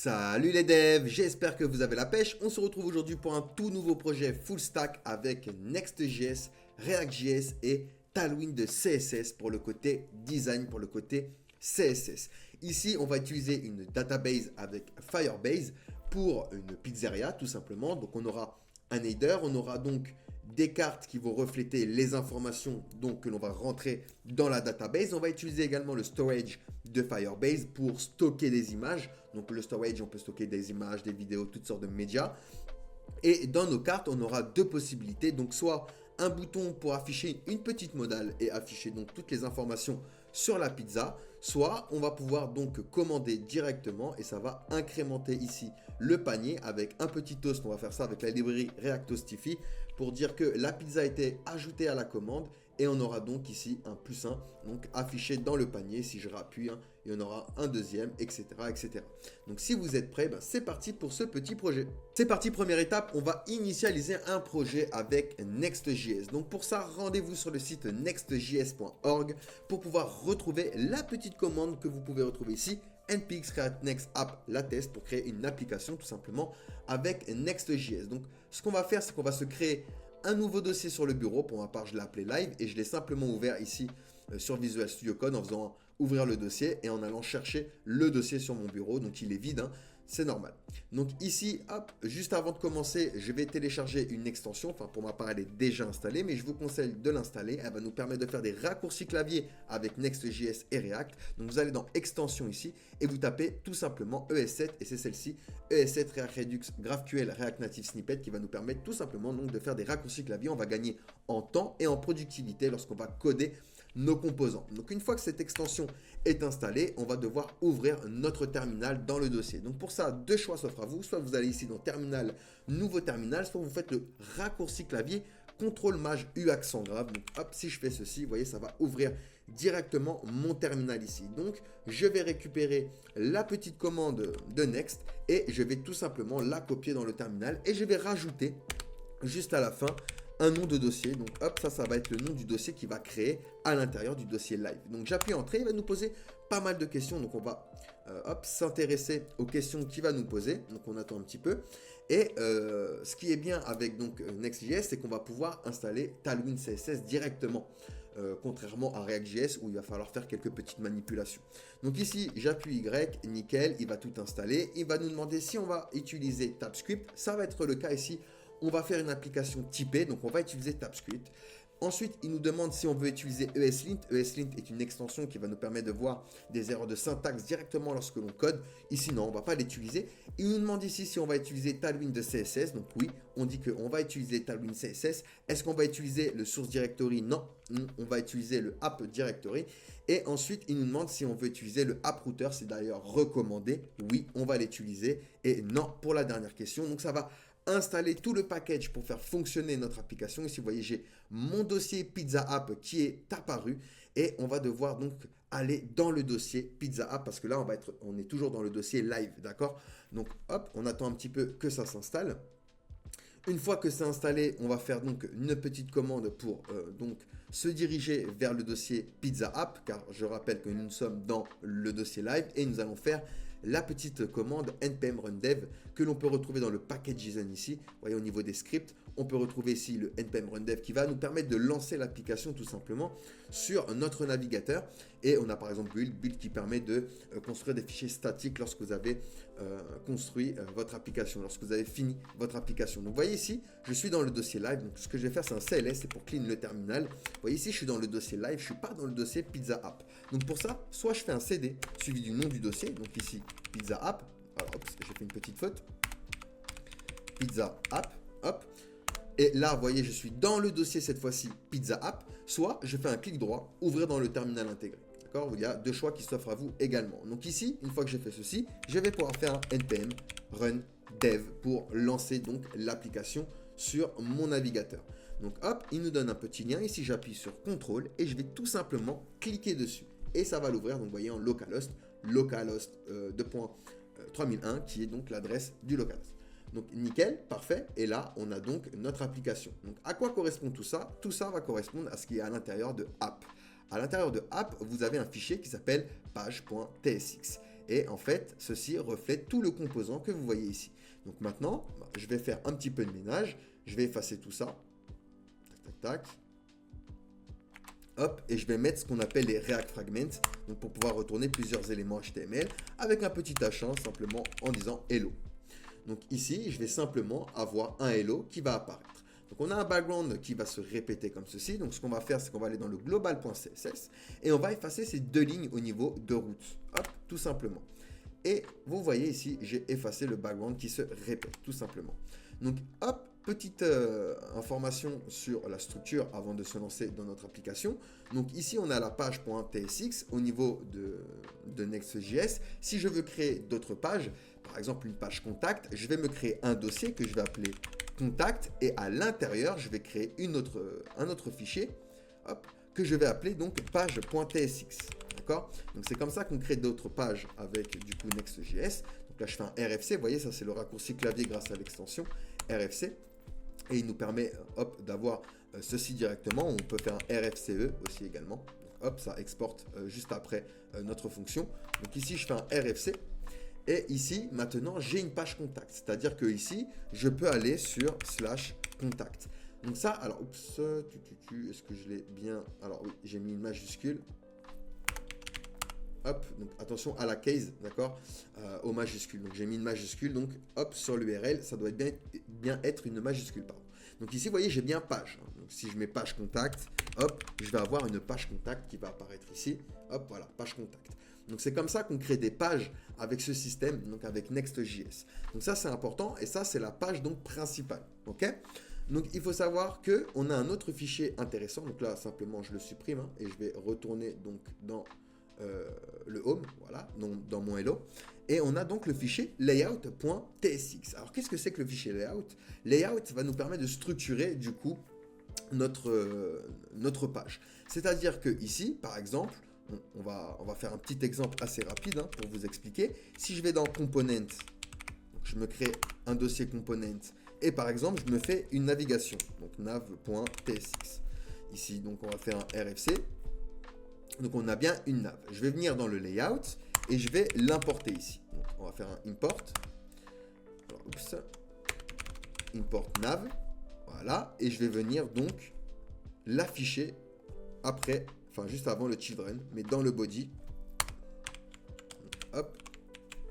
Salut les devs, j'espère que vous avez la pêche. On se retrouve aujourd'hui pour un tout nouveau projet full stack avec Next.js, React.js et Tailwind CSS pour le côté design, pour le côté CSS. Ici, on va utiliser une database avec Firebase pour une pizzeria tout simplement. Donc on aura un header, on aura donc des cartes qui vont refléter les informations donc, que l'on va rentrer dans la database. On va utiliser également le storage de Firebase pour stocker des images. Donc le storage, on peut stocker des images, des vidéos, toutes sortes de médias. Et dans nos cartes, on aura deux possibilités. Donc soit un bouton pour afficher une petite modale et afficher donc toutes les informations sur la pizza, soit on va pouvoir donc commander directement et ça va incrémenter ici le panier avec un petit toast. On va faire ça avec la librairie React Toastify pour dire que la pizza a été ajoutée à la commande et on aura donc ici un +1 donc affiché dans le panier. Si je rappuie, il y en aura un deuxième, etc. etc. Donc si vous êtes prêts, c'est parti pour ce petit projet. C'est parti, première étape, on va initialiser un projet avec Next.js. Donc pour ça, rendez-vous sur le site nextjs.org pour pouvoir retrouver la petite commande que vous pouvez retrouver ici, npx create next app la test, pour créer une application tout simplement avec Next.js. Donc ce qu'on va faire, c'est qu'on va se créer un nouveau dossier sur le bureau. Pour ma part, je l'ai appelé live et je l'ai simplement ouvert ici sur Visual Studio Code en faisant ouvrir le dossier et en allant chercher le dossier sur mon bureau. Donc il est vide, c'est normal. Donc ici, hop, juste avant de commencer, je vais télécharger une extension. Enfin, pour ma part, elle est déjà installée, mais je vous conseille de l'installer. Elle va nous permettre de faire des raccourcis clavier avec Next.js et React. Donc vous allez dans extension ici et vous tapez tout simplement ES7 et c'est celle-ci, ES7 React Redux GraphQL React Native Snippet, qui va nous permettre tout simplement donc de faire des raccourcis clavier. On va gagner en temps et en productivité lorsqu'on va coder nos composants. Donc une fois que cette extension est installée, on va devoir ouvrir notre terminal dans le dossier. Donc pour ça, deux choix s'offrent à vous. Soit vous allez ici dans terminal, nouveau terminal, soit vous faites le raccourci clavier CTRL MAJ U accent grave. Donc hop, si je fais ceci, vous voyez, ça va ouvrir directement mon terminal ici. Donc je vais récupérer la petite commande de Next et je vais tout simplement la copier dans le terminal et je vais rajouter juste à la fin un nom de dossier. Donc hop, ça va être le nom du dossier qui va créer à l'intérieur du dossier live. Donc j'appuie entrée, il va nous poser pas mal de questions. Donc on va s'intéresser aux questions qu'il va nous poser. Donc on attend un petit peu. Et ce qui est bien avec donc Next.js, c'est qu'on va pouvoir installer Tailwind CSS directement. Contrairement à React.js où il va falloir faire quelques petites manipulations. Donc ici, j'appuie Y, nickel, il va tout installer. Il va nous demander si on va utiliser TypeScript. Ça va être le cas ici. On va faire une application typée, donc on va utiliser TypeScript. Ensuite, il nous demande si on veut utiliser ESLint. ESLint est une extension qui va nous permettre de voir des erreurs de syntaxe directement lorsque l'on code. Ici, non, on ne va pas l'utiliser. Il nous demande ici si on va utiliser Tailwind CSS. Donc oui, on dit qu'on va utiliser Tailwind CSS. Est-ce qu'on va utiliser le source directory? Non, on va utiliser le app directory. Et ensuite, il nous demande si on veut utiliser le app router. C'est d'ailleurs recommandé. Oui, on va l'utiliser. Et non pour la dernière question. Donc ça va installer tout le package pour faire fonctionner notre application. Ici, vous voyez, j'ai mon dossier Pizza App qui est apparu et on va devoir donc aller dans le dossier Pizza App parce que là, on est toujours dans le dossier live, d'accord? Donc, hop, on attend un petit peu que ça s'installe. Une fois que c'est installé, on va faire donc une petite commande pour donc se diriger vers le dossier Pizza App, car je rappelle que nous sommes dans le dossier live et nous allons faire la petite commande npm run dev que l'on peut retrouver dans le package JSON ici. Vous voyez, au niveau des scripts, on peut retrouver ici le npm run dev qui va nous permettre de lancer l'application tout simplement sur notre navigateur. Et on a par exemple build qui permet de construire des fichiers statiques lorsque vous avez construit votre application, lorsque vous avez fini votre application. Donc vous voyez ici, je suis dans le dossier live. Donc ce que je vais faire, c'est un CLS, c'est pour clean le terminal. Vous voyez ici, je suis dans le dossier live, je ne suis pas dans le dossier Pizza App. Donc pour ça, soit je fais un CD suivi du nom du dossier, donc ici Pizza App. Alors, hop, j'ai fait une petite faute. Pizza App, hop. Et là, vous voyez, je suis dans le dossier cette fois-ci Pizza App. Soit je fais un clic droit, ouvrir dans le terminal intégré. D'accord? Il y a deux choix qui s'offrent à vous également. Donc ici, une fois que j'ai fait ceci, je vais pouvoir faire un npm run dev pour lancer donc l'application sur mon navigateur. Donc hop, il nous donne un petit lien. Ici, j'appuie sur CTRL et je vais tout simplement cliquer dessus. Et ça va l'ouvrir. Donc vous voyez en localhost 2.3001 qui est donc l'adresse du localhost. Donc nickel, parfait. Et là, on a donc notre application. Donc à quoi correspond tout ça? Tout ça va correspondre à ce qui est à l'intérieur de app. À l'intérieur de app, vous avez un fichier qui s'appelle page.tsx. Et en fait, ceci reflète tout le composant que vous voyez ici. Donc maintenant, je vais faire un petit peu de ménage. Je vais effacer tout ça. Tac, tac, tac. Hop, et je vais mettre ce qu'on appelle les React Fragments, donc pour pouvoir retourner plusieurs éléments HTML avec un petit H1 simplement en disant hello. Donc ici, je vais simplement avoir un hello qui va apparaître. Donc on a un background qui va se répéter comme ceci. Donc ce qu'on va faire, c'est qu'on va aller dans le global.css et on va effacer ces deux lignes au niveau de route. Hop, tout simplement. Et vous voyez ici, j'ai effacé le background qui se répète, tout simplement. Donc hop, petite information sur la structure avant de se lancer dans notre application. Donc ici, on a la page .tsx au niveau de Next.js. Si je veux créer d'autres pages, par exemple une page contact, je vais me créer un dossier que je vais appeler contact et à l'intérieur, je vais créer un autre fichier hop, que je vais appeler donc page.tsx. D'accord? Donc c'est comme ça qu'on crée d'autres pages avec du coup Next.js. Donc là, je fais un RFC. Vous voyez, ça c'est le raccourci clavier grâce à l'extension RFC. Et il nous permet d'avoir ceci directement. On peut faire un RFCE aussi également. Donc, hop, ça exporte juste après notre fonction. Donc ici, je fais un RFC. Et ici, maintenant, j'ai une page contact. C'est-à-dire que ici, je peux aller sur /contact. Donc ça, alors, oups, est-ce que je l'ai bien... Alors oui, j'ai mis une majuscule. Hop, donc attention à la case, d'accord, aux majuscules. Donc j'ai mis une majuscule, donc hop, sur l'URL, ça doit bien être une majuscule, pardon. Donc ici, vous voyez, j'ai bien page. Donc si je mets page contact, hop, je vais avoir une page contact qui va apparaître ici. Hop, voilà, page contact. Donc c'est comme ça qu'on crée des pages avec ce système, donc avec Next.js. Donc ça, c'est important et ça, c'est la page donc principale, ok? Donc il faut savoir que on a un autre fichier intéressant. Donc là, simplement, je le supprime hein, et je vais retourner donc dans le home, voilà, dans mon hello. Et on a donc le fichier layout.tsx. Alors qu'est-ce que c'est que le fichier layout? Layout va nous permettre de structurer du coup notre page. C'est-à-dire que ici, par exemple, on va faire un petit exemple assez rapide hein, pour vous expliquer. Si je vais dans Component, donc je me crée un dossier Component et par exemple, je me fais une navigation, donc nav.tsx. Ici, donc on va faire un RFC. Donc on a bien une nav. Je vais venir dans le layout et je vais l'importer ici. Donc on va faire un import. Alors, oups. Import nav. Voilà. Et je vais venir donc l'afficher après, enfin juste avant le children, mais dans le body. Hop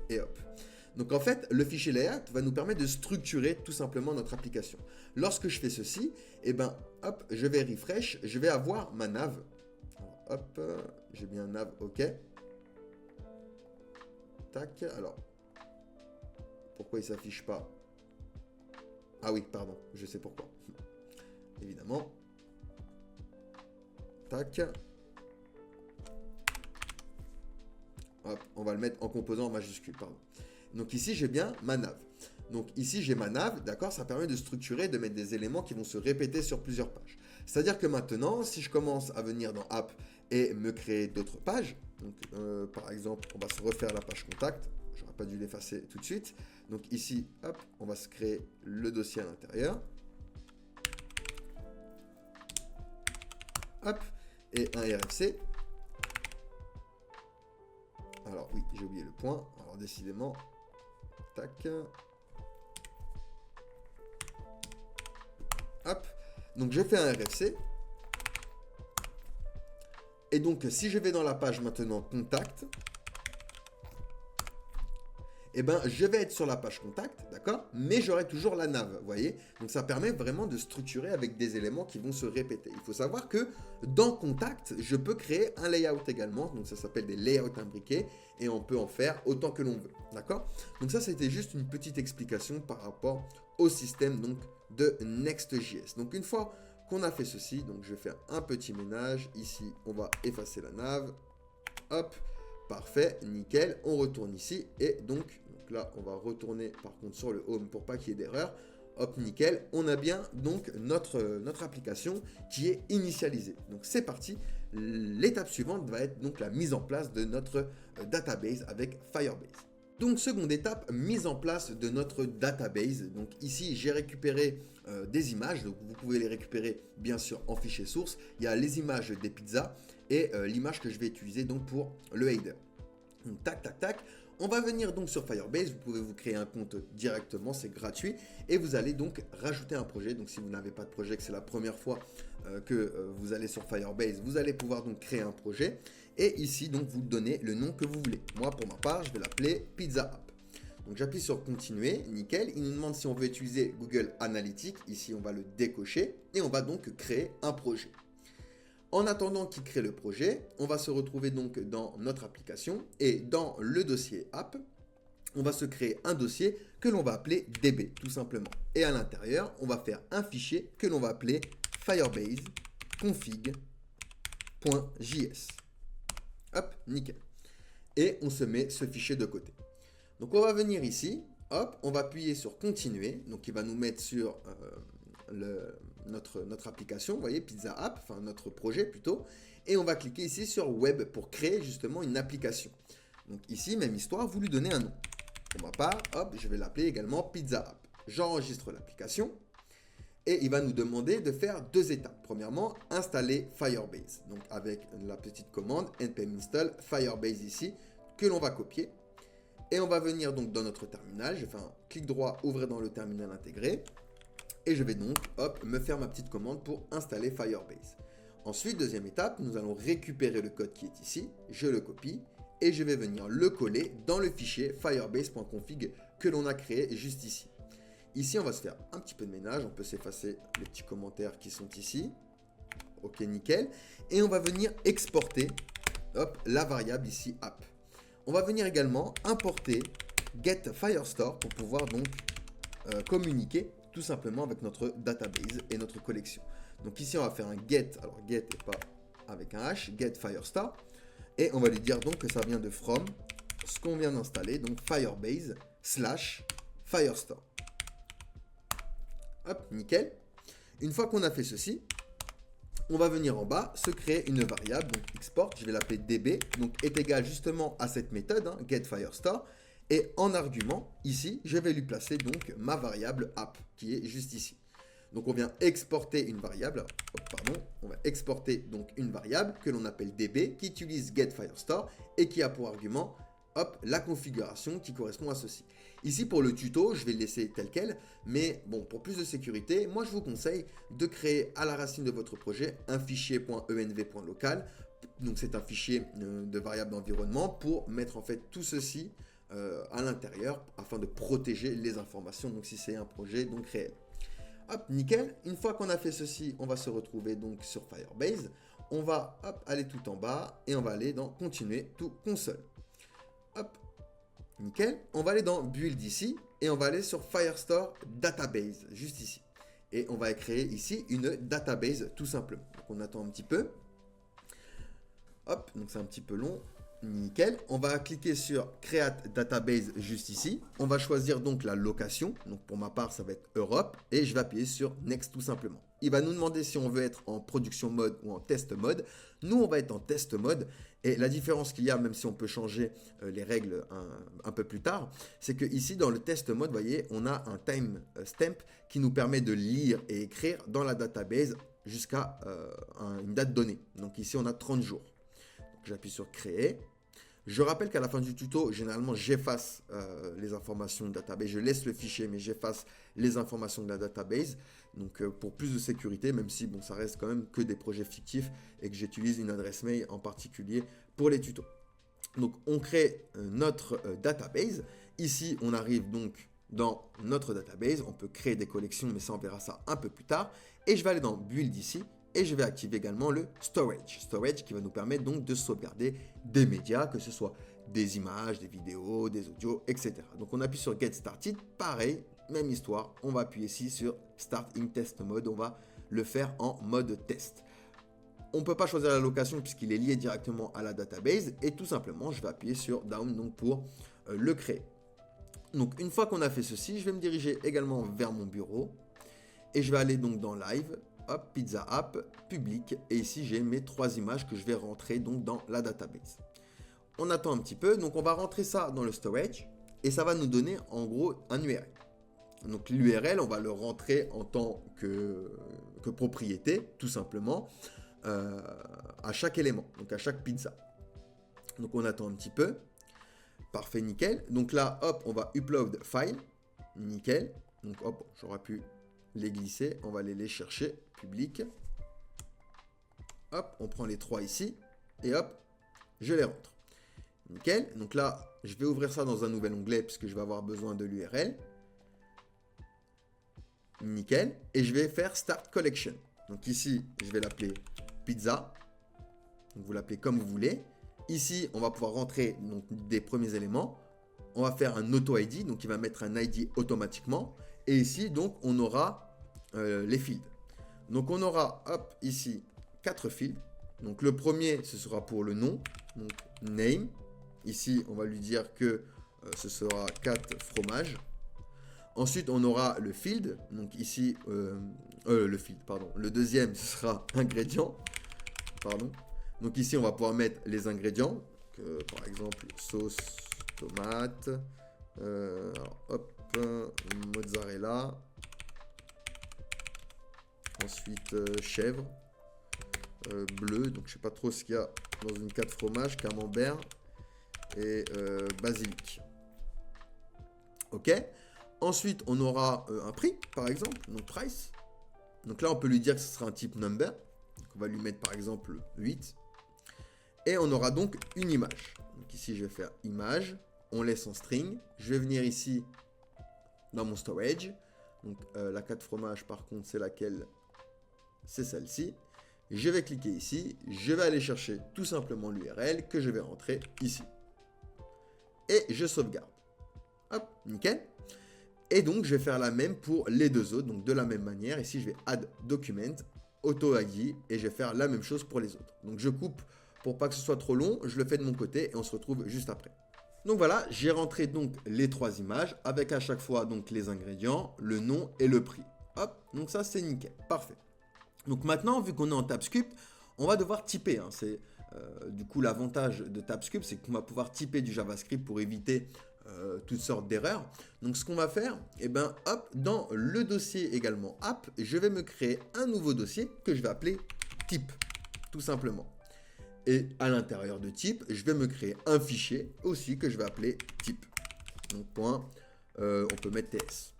et hop. Donc en fait, le fichier layout va nous permettre de structurer tout simplement notre application. Lorsque je fais ceci, et ben hop, je vais refresh, je vais avoir ma nav. Hop, j'ai bien un nav, ok. Tac, alors. Pourquoi il ne s'affiche pas? Ah oui, pardon, je sais pourquoi. Évidemment. Tac. Hop, on va le mettre en composant en majuscule, pardon. Donc ici, j'ai bien ma nav. Donc ici, j'ai ma nav, d'accord, ça permet de structurer, de mettre des éléments qui vont se répéter sur plusieurs pages. C'est-à-dire que maintenant, si je commence à venir dans App et me créer d'autres pages, donc par exemple, on va se refaire la page contact, j'aurais pas dû l'effacer tout de suite. Donc ici, hop, on va se créer le dossier à l'intérieur. Hop, et un RFC. Alors oui, j'ai oublié le point, alors décidément, tac. Hop, donc je fais un RFC. Et donc, si je vais dans la page maintenant contact, eh ben, je vais être sur la page contact, d'accord? Mais j'aurai toujours la nav, vous voyez? Donc, ça permet vraiment de structurer avec des éléments qui vont se répéter. Il faut savoir que dans contact, je peux créer un layout également. Donc, ça s'appelle des layouts imbriqués et on peut en faire autant que l'on veut, d'accord? Donc, ça, c'était juste une petite explication par rapport au système donc, de Next.js. Donc, une fois qu'on a fait ceci, donc je vais faire un petit ménage. Ici, on va effacer la nav. Hop, parfait, nickel. On retourne ici et donc là, on va retourner par contre sur le home pour pas qu'il y ait d'erreur. Hop, nickel. On a bien donc notre application qui est initialisée. Donc c'est parti. L'étape suivante va être donc la mise en place de notre database avec Firebase. Donc seconde étape, mise en place de notre database. Donc ici, j'ai récupéré des images. Donc vous pouvez les récupérer bien sûr en fichier source. Il y a les images des pizzas et l'image que je vais utiliser donc pour le header. Donc tac tac tac, On va venir donc sur Firebase, vous pouvez vous créer un compte directement, c'est gratuit. Et vous allez donc rajouter un projet. Donc si vous n'avez pas de projet, que c'est la première fois que vous allez sur Firebase, vous allez pouvoir donc créer un projet. Et ici, donc, vous donnez le nom que vous voulez. Moi, pour ma part, je vais l'appeler Pizza App. Donc j'appuie sur continuer, nickel. Il nous demande si on veut utiliser Google Analytics. Ici, on va le décocher et on va donc créer un projet. En attendant qu'il crée le projet, on va se retrouver donc dans notre application et dans le dossier app, on va se créer un dossier que l'on va appeler DB tout simplement. Et à l'intérieur, on va faire un fichier que l'on va appeler Firebase config.js. Hop, nickel. Et on se met ce fichier de côté. Donc on va venir ici, hop, on va appuyer sur continuer. Donc il va nous mettre sur notre application, vous voyez, Pizza App, enfin notre projet plutôt. Et on va cliquer ici sur Web pour créer justement une application. Donc ici, même histoire, vous lui donnez un nom. Pour ma part, hop, je vais l'appeler également Pizza App. J'enregistre l'application. Et il va nous demander de faire 2 étapes. Premièrement, installer Firebase. Donc avec la petite commande npm install Firebase ici, que l'on va copier. Et on va venir donc dans notre terminal. Je fais un clic droit, ouvrir dans le terminal intégré. Et je vais donc, hop, me faire ma petite commande pour installer Firebase. Ensuite, deuxième étape, nous allons récupérer le code qui est ici. Je le copie et je vais venir le coller dans le fichier firebase.config que l'on a créé juste ici. Ici, on va se faire un petit peu de ménage. On peut s'effacer les petits commentaires qui sont ici. Ok, nickel. Et on va venir exporter, hop, la variable ici, app. On va venir également importer getFirestore pour pouvoir donc communiquer tout simplement avec notre database et notre collection. Donc ici, on va faire un get. Alors, get et pas avec un H. getFirestore. Et on va lui dire donc que ça vient de from ce qu'on vient d'installer. Donc, Firebase/Firestore. Hop, nickel. Une fois qu'on a fait ceci, on va venir en bas, se créer une variable, donc export, je vais l'appeler db, donc est égal justement à cette méthode, hein, getFirestore. Et en argument, ici, je vais lui placer donc ma variable app, qui est juste ici. Donc on vient exporter une variable, on va exporter donc une variable que l'on appelle db, qui utilise getFirestore et qui a pour argument, hop, la configuration qui correspond à ceci. Ici, pour le tuto, je vais le laisser tel quel, mais bon, pour plus de sécurité, moi je vous conseille de créer à la racine de votre projet un fichier .env.local. Donc c'est un fichier de variable d'environnement pour mettre en fait tout ceci à l'intérieur afin de protéger les informations, donc si c'est un projet donc réel. Hop, nickel. Une fois qu'on a fait ceci, on va se retrouver donc sur Firebase. On va hop, aller tout en bas et on va aller dans continuer to console. Hop, nickel. On va aller dans build ici et on va aller sur Firestore database juste ici. Et on va créer ici une database tout simplement. Donc on attend un petit peu. Hop, donc c'est un petit peu long. Nickel. On va cliquer sur Create Database juste ici. On va choisir donc la location. Donc pour ma part, ça va être Europe. Et je vais appuyer sur Next tout simplement. Il va nous demander si on veut être en production mode ou en test mode. Nous, on va être en test mode. Et la différence qu'il y a, même si on peut changer les règles un peu plus tard, c'est que ici, dans le test mode, vous voyez, on a un time stamp qui nous permet de lire et écrire dans la database jusqu'à une date donnée. Donc ici, on a 30 jours. J'appuie sur créer. Je rappelle qu'à la fin du tuto, généralement, j'efface les informations de database. Je laisse le fichier, mais j'efface les informations de la database. Donc, pour plus de sécurité, même si bon, ça reste quand même que des projets fictifs et que j'utilise une adresse mail en particulier pour les tutos. Donc, on crée notre database. Ici, on arrive donc dans notre database. On peut créer des collections, mais ça, on verra ça un peu plus tard. Et je vais aller dans Build ici. Et je vais activer également le storage. Storage qui va nous permettre donc de sauvegarder des médias, que ce soit des images, des vidéos, des audios, etc. Donc on appuie sur Get Started. Pareil, même histoire. On va appuyer ici sur Start in Test Mode. On va le faire en mode test. On ne peut pas choisir la location puisqu'il est lié directement à la database. Et tout simplement, je vais appuyer sur Down donc pour le créer. Donc une fois qu'on a fait ceci, je vais me diriger également vers mon bureau. Et je vais aller donc dans Live. Hop, Pizza App, public, et ici j'ai mes 3 images que je vais rentrer donc dans la database. On attend un petit peu, donc on va rentrer ça dans le storage, et ça va nous donner en gros un URL. Donc l'URL, on va le rentrer en tant que propriété, tout simplement, à chaque élément, donc à chaque pizza. Donc on attend un petit peu. Parfait, nickel. Donc là, hop, on va upload file. Nickel. Donc hop, j'aurais pu les glisser. On va aller les chercher. Public. Hop, on prend les 3 ici. Et hop, je les rentre. Nickel. Donc là, je vais ouvrir ça dans un nouvel onglet puisque je vais avoir besoin de l'URL. Nickel. Et je vais faire Start Collection. Donc ici, je vais l'appeler Pizza. Donc vous l'appelez comme vous voulez. Ici, on va pouvoir rentrer donc, des premiers éléments. On va faire un auto-ID. Donc il va mettre un ID automatiquement. Et ici, donc, on aura les fields. Donc on aura, hop, ici, 4 fields. Donc le premier, ce sera pour le nom. Donc name. Ici, on va lui dire que ce sera 4 fromages. Ensuite, on aura le field. Donc ici, le field, pardon. Le deuxième, ce sera ingrédients. Pardon. Donc ici, on va pouvoir mettre les ingrédients. Par exemple, sauce, tomate. Alors, hop, mozzarella. Ensuite, chèvre. Bleu. Donc je ne sais pas trop ce qu'il y a dans une 4 fromages. Camembert. Et basilic. Ok. Ensuite, on aura un prix, par exemple, donc price. Donc là, on peut lui dire que ce sera un type number. Donc on va lui mettre, par exemple, 8. Et on aura donc une image. Donc ici, je vais faire image. On laisse en string. Je vais venir ici dans mon storage. Donc la 4 fromage, par contre, c'est laquelle? C'est celle-ci. Je vais cliquer ici. Je vais aller chercher tout simplement l'URL que je vais rentrer ici. Et je sauvegarde. Hop, nickel. Et donc, je vais faire la même pour les deux autres. Donc, de la même manière, ici, je vais add document, auto ID, et je vais faire la même chose pour les autres. Donc, je coupe pour pas que ce soit trop long. Je le fais de mon côté et on se retrouve juste après. Donc voilà, j'ai rentré donc les 3 images avec à chaque fois donc les ingrédients, le nom et le prix. Hop, donc ça c'est nickel, parfait. Donc maintenant, vu qu'on est en TypeScript, on va devoir typer. Hein. C'est du coup l'avantage de TypeScript, c'est qu'on va pouvoir typer du JavaScript pour éviter toutes sortes d'erreurs. Donc ce qu'on va faire, eh ben, hop, dans le dossier également app, je vais me créer un nouveau dossier que je vais appeler type, tout simplement. Et à l'intérieur de type, je vais me créer un fichier aussi que je vais appeler type. Donc point, on peut mettre TS.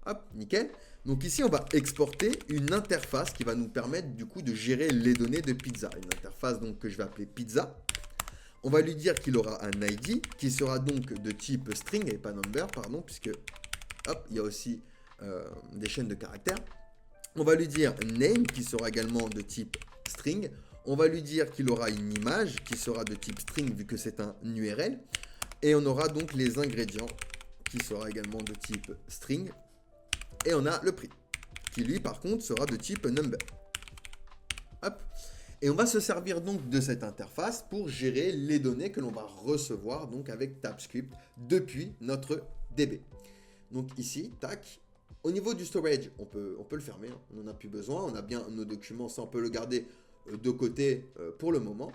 Hop, nickel. Donc ici, on va exporter une interface qui va nous permettre du coup de gérer les données de pizza. Une interface donc que je vais appeler pizza. On va lui dire qu'il aura un ID qui sera donc de type string et pas number, pardon, puisque hop, il y a aussi des chaînes de caractères. On va lui dire name qui sera également de type string. On va lui dire qu'il aura une image qui sera de type string vu que c'est un URL. Et on aura donc les ingrédients qui sera également de type string. Et on a le prix qui lui par contre sera de type number. Hop. Et on va se servir donc de cette interface pour gérer les données que l'on va recevoir donc avec TypeScript depuis notre DB. Donc ici, tac. Au niveau du storage, on peut le fermer, hein. On n'en a plus besoin. On a bien nos documents, ça on peut le garder de côté pour le moment.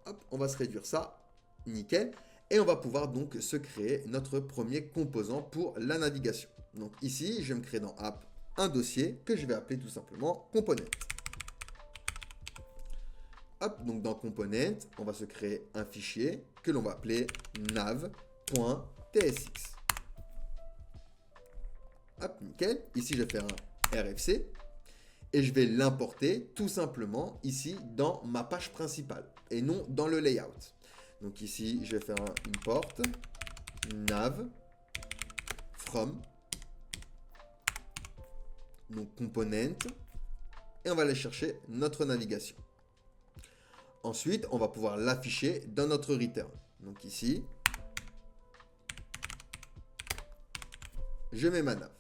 Hop, on va se réduire ça, nickel. Et on va pouvoir donc se créer notre premier composant pour la navigation. Donc ici, je vais me créer dans App un dossier que je vais appeler tout simplement Component. Hop, donc dans Component, on va se créer un fichier que l'on va appeler nav.tsx. Hop, nickel. Ici, je vais faire un RFC. Et je vais l'importer tout simplement ici dans ma page principale et non dans le layout. Donc ici, je vais faire un import nav from donc component et on va aller chercher notre navigation. Ensuite, on va pouvoir l'afficher dans notre return. Donc ici, je mets ma nav.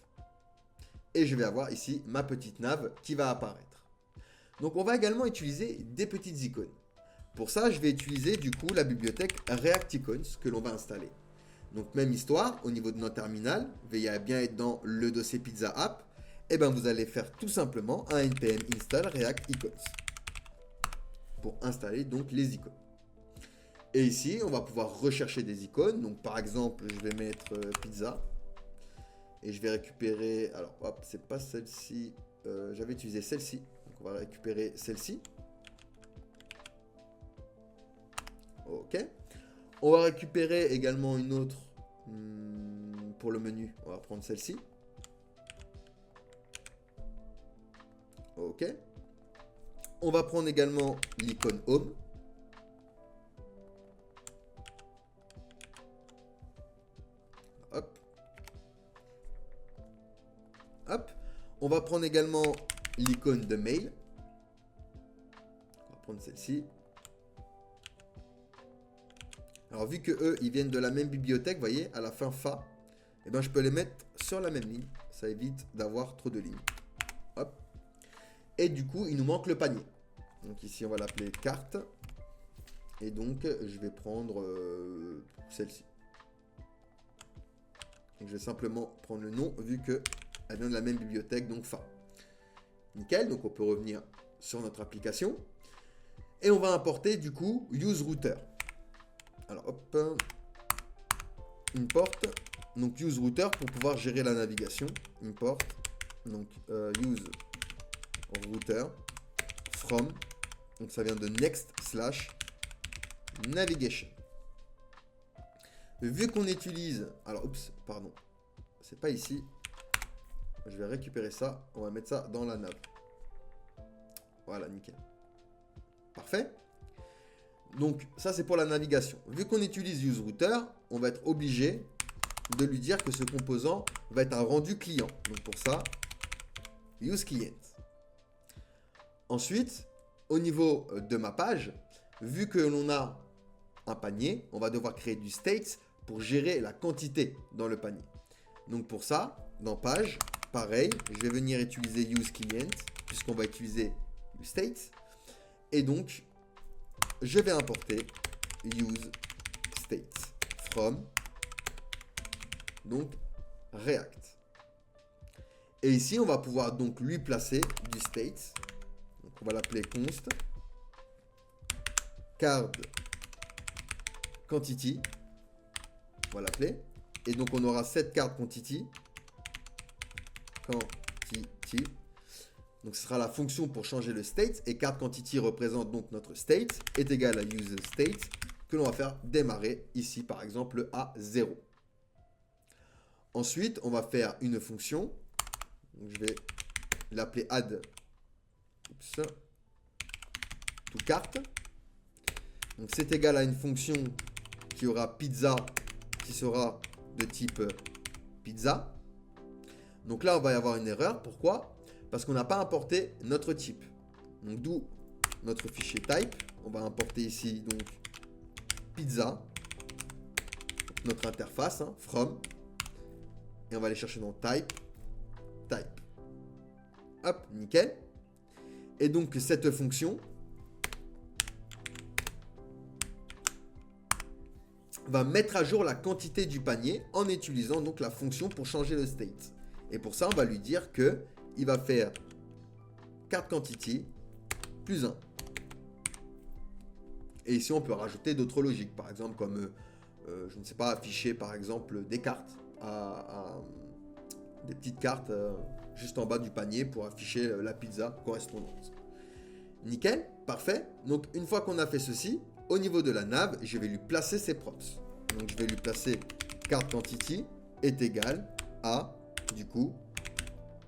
Et je vais avoir ici ma petite nav qui va apparaître. Donc on va également utiliser des petites icônes. Pour ça, je vais utiliser du coup la bibliothèque React Icons que l'on va installer. Donc même histoire, au niveau de notre terminal, veillez à bien être dans le dossier Pizza App. Et bien vous allez faire tout simplement un npm install React Icons pour installer donc les icônes. Et ici, on va pouvoir rechercher des icônes. Donc par exemple, je vais mettre pizza. Et je vais récupérer, alors hop, c'est pas celle-ci, j'avais utilisé celle-ci, donc on va récupérer celle-ci. Ok. On va récupérer également une autre pour le menu. On va prendre celle-ci. Ok. On va prendre également l'icône Home. Hop. Hop. On va prendre également l'icône de Mail. On va prendre celle-ci. Alors, vu que eux, ils viennent de la même bibliothèque, vous voyez, à la fin fa, eh ben, je peux les mettre sur la même ligne. Ça évite d'avoir trop de lignes. Hop. Et du coup, il nous manque le panier. Donc ici, on va l'appeler carte. Et donc, je vais prendre celle-ci. Donc, je vais simplement prendre le nom, vu qu'elle vient de la même bibliothèque, donc fa. Nickel, donc on peut revenir sur notre application. Et on va importer, du coup, useRouter. Alors, hop, import, donc useRouter pour pouvoir gérer la navigation. Import, donc useRouter from, donc ça vient de next/navigation. Vu qu'on utilise, alors, oups, pardon, c'est pas ici. Je vais récupérer ça, on va mettre ça dans la nav. Voilà, nickel. Parfait. Donc, ça, c'est pour la navigation. Vu qu'on utilise useRouter, on va être obligé de lui dire que ce composant va être un rendu client. Donc, pour ça, useClient. Ensuite, au niveau de ma page, vu que l'on a un panier, on va devoir créer du state pour gérer la quantité dans le panier. Donc, pour ça, dans page, pareil, je vais venir utiliser useClient puisqu'on va utiliser useState. Et donc, je vais importer useState from, donc React. Et ici, on va pouvoir donc lui placer du state. Donc, on va l'appeler const card quantity. On va l'appeler. Et donc, on aura cette card quantity. Donc, ce sera la fonction pour changer le state. Et card quantity représente donc notre state est égal à useState que l'on va faire démarrer ici, par exemple, à 0. Ensuite, on va faire une fonction. Donc, je vais l'appeler add to cart. Donc, c'est égal à une fonction qui aura pizza qui sera de type pizza. Donc là, on va y avoir une erreur. Pourquoi ? Parce qu'on n'a pas importé notre type. Donc d'où notre fichier type. On va importer ici donc pizza, notre interface, from. Et on va aller chercher dans type. Hop, nickel. Et donc cette fonction va mettre à jour la quantité du panier en utilisant donc la fonction pour changer le state. Et pour ça, on va lui dire que il va faire card quantity plus 1. Et ici, on peut rajouter d'autres logiques. Par exemple, comme, je ne sais pas, afficher par exemple des cartes, des petites cartes juste en bas du panier pour afficher la pizza correspondante. Nickel, parfait. Donc, une fois qu'on a fait ceci, au niveau de la nav, je vais lui placer ses props. Donc, je vais lui placer card quantity est égal à, du coup,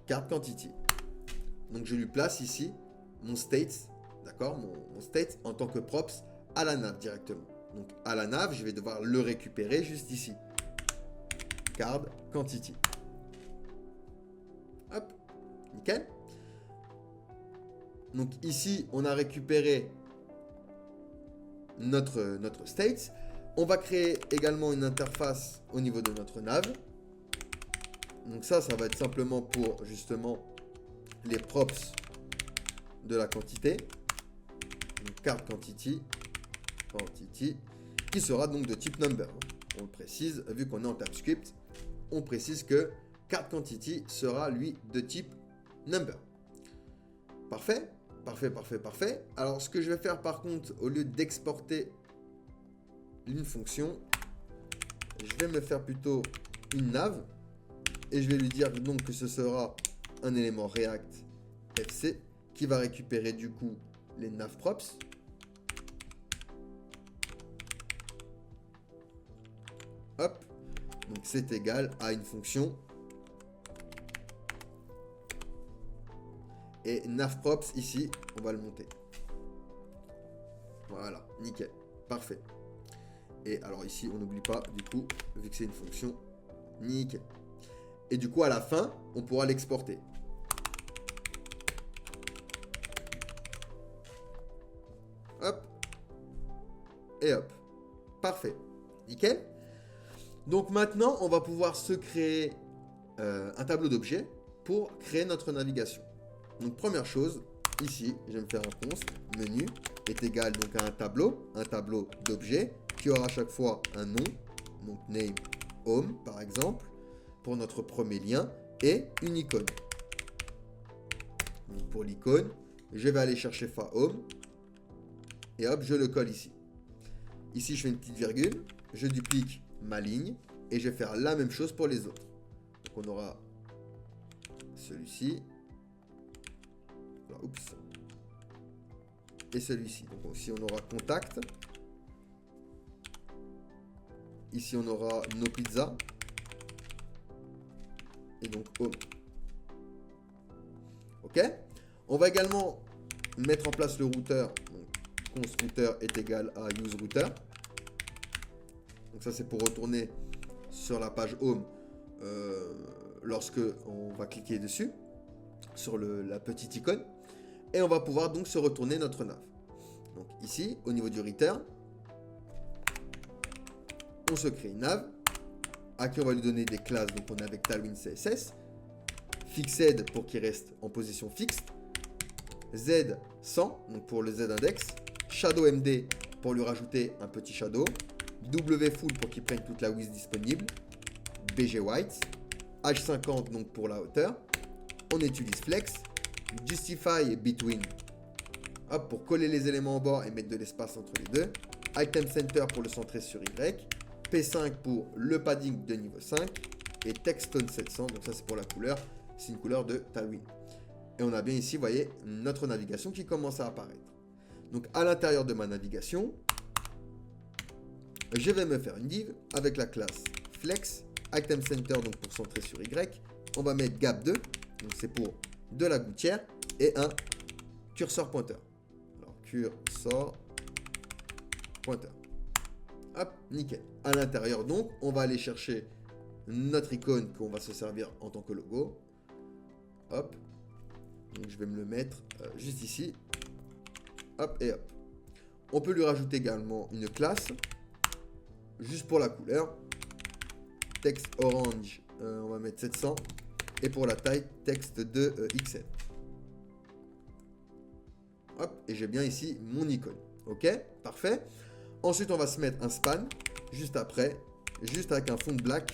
card quantity. Donc, je lui place ici mon state, d'accord, mon state en tant que props à la nav directement. Donc, à la nav, je vais devoir le récupérer juste ici. Card quantity. Hop, nickel. Donc, ici, on a récupéré notre state. On va créer également une interface au niveau de notre nav. Donc ça va être simplement pour justement les props de la quantité. Donc card quantity, qui sera donc de type number. On le précise, vu qu'on est en TypeScript, on précise que card quantity sera lui de type number. Parfait. Alors ce que je vais faire par contre, au lieu d'exporter une fonction, je vais me faire plutôt une nav. Et je vais lui dire donc que ce sera un élément React FC qui va récupérer du coup les nav props. Hop. Donc c'est égal à une fonction. Et navprops ici, on va le monter. Voilà, nickel, parfait. Et alors ici, on n'oublie pas, du coup, vu que c'est une fonction, nickel. Et du coup, à la fin, on pourra l'exporter. Hop. Et hop. Parfait. Nickel. Donc maintenant, on va pouvoir se créer un tableau d'objets pour créer notre navigation. Donc première chose, ici, je vais me faire un const, menu est égal donc à un tableau d'objets qui aura à chaque fois un nom, donc name, home par exemple, pour notre premier lien, et une icône. Donc pour l'icône, je vais aller chercher fa home, et hop, je le colle ici. Ici, je fais une petite virgule, je duplique ma ligne, et je vais faire la même chose pour les autres. Donc on aura celui-ci, oups, et celui-ci. Donc ici, on aura contact. Ici, on aura nos pizzas. Et donc home. Ok. On va également mettre en place le routeur. Donc, const router est égal à use router. Donc ça, c'est pour retourner sur la page home lorsque on va cliquer dessus, sur la petite icône. Et on va pouvoir donc se retourner notre nav. Donc ici, au niveau du return, on se crée une nav à qui on va lui donner des classes. Donc on est avec Tailwind CSS, fixed pour qu'il reste en position fixe, Z100 donc pour le Z index, shadow MD pour lui rajouter un petit shadow, W full pour qu'il prenne toute la width disponible, BG white, H50 donc pour la hauteur. On utilise flex, justify between, hop, pour coller les éléments en bord et mettre de l'espace entre les deux, item center pour le centrer sur Y, P5 pour le padding de niveau 5 et textone 700, donc ça c'est pour la couleur, c'est une couleur de Tailwind. Et on a bien ici, vous voyez, notre navigation qui commence à apparaître. Donc à l'intérieur de ma navigation, je vais me faire une div avec la classe flex, item center donc pour centrer sur Y, on va mettre gap 2, donc c'est pour de la gouttière, et un curseur pointeur. Alors curseur pointeur. Hop, nickel. À l'intérieur donc, on va aller chercher notre icône qu'on va se servir en tant que logo. Hop. Donc je vais me le mettre juste ici. Hop et hop. On peut lui rajouter également une classe, juste pour la couleur. Texte orange, on va mettre 700. Et pour la taille, texte de XL. Hop, et j'ai bien ici mon icône. Ok, parfait. Ensuite, on va se mettre un span, juste après, juste avec un fond de black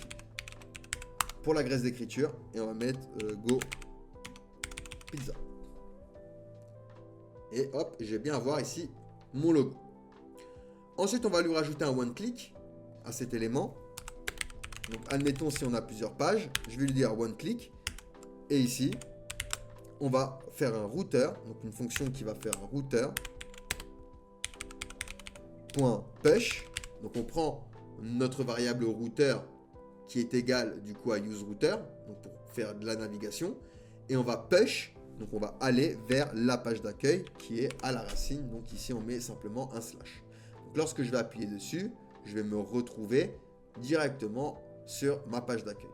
pour la graisse d'écriture. Et on va mettre Go Pizza. Et hop, je vais bien avoir ici mon logo. Ensuite, on va lui rajouter un one-click à cet élément. Donc, admettons si on a plusieurs pages, je vais lui dire one-click. Et ici, on va faire un router, donc une fonction qui va faire un router. .push, donc on prend notre variable router qui est égale du coup à useRouter, donc pour faire de la navigation, et on va push, donc on va aller vers la page d'accueil qui est à la racine, donc ici on met simplement un slash. Donc lorsque je vais appuyer dessus, je vais me retrouver directement sur ma page d'accueil.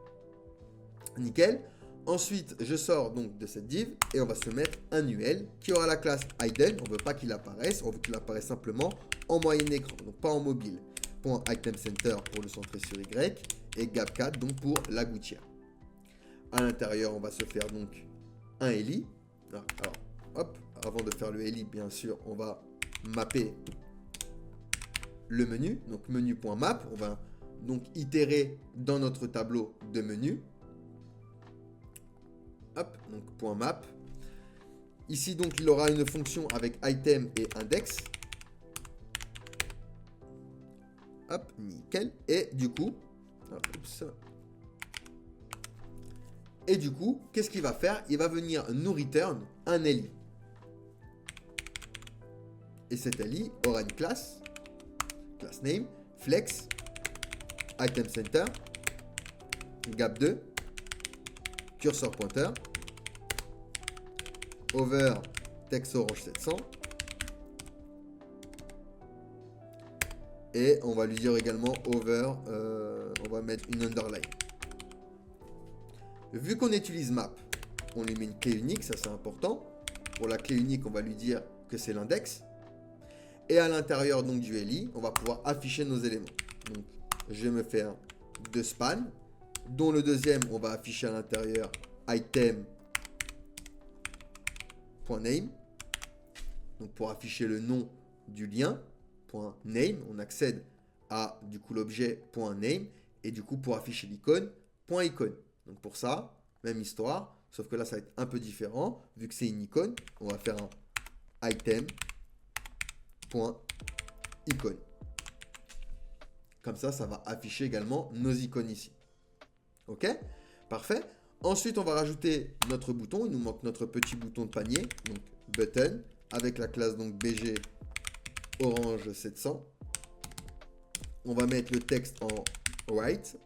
Nickel. Ensuite, je sors donc de cette div et on va se mettre un UL qui aura la classe hidden. On ne veut pas qu'il apparaisse, on veut qu'il apparaisse simplement en moyen écran, donc pas en mobile. Point item center pour le centrer sur Y et gap4 donc pour la gouttière. À l'intérieur, on va se faire donc un LI. Alors, hop, avant de faire le LI, bien sûr, on va mapper le menu. Donc menu.map, on va donc itérer dans notre tableau de menu. Hop, donc point .map. Ici, donc, il aura une fonction avec item et index. Hop, nickel. Et du coup, oups. Et du coup, qu'est-ce qu'il va faire? Il va venir nous return un LI. Et cet LI aura une classe name, flex, item center, gap 2, cursor pointeur, over texte orange 700. Et on va lui dire également over, on va mettre une underline. Vu qu'on utilise map, on lui met une clé unique, ça c'est important. Pour la clé unique, on va lui dire que c'est l'index. Et à l'intérieur donc du LI, on va pouvoir afficher nos éléments. Donc je vais me faire 2 span, dont le deuxième, on va afficher à l'intérieur item.name. Donc pour afficher le nom du lien, .name, on accède à du coup l'objet .name et du coup pour afficher l'icône, .icône. Donc pour ça, même histoire, sauf que là ça va être un peu différent, vu que c'est une icône, on va faire un item.icône. Comme ça va afficher également nos icônes ici. Ok, parfait. Ensuite, on va rajouter notre bouton. Il nous manque notre petit bouton de panier, donc button, avec la classe donc BG orange 700. On va mettre le texte en right.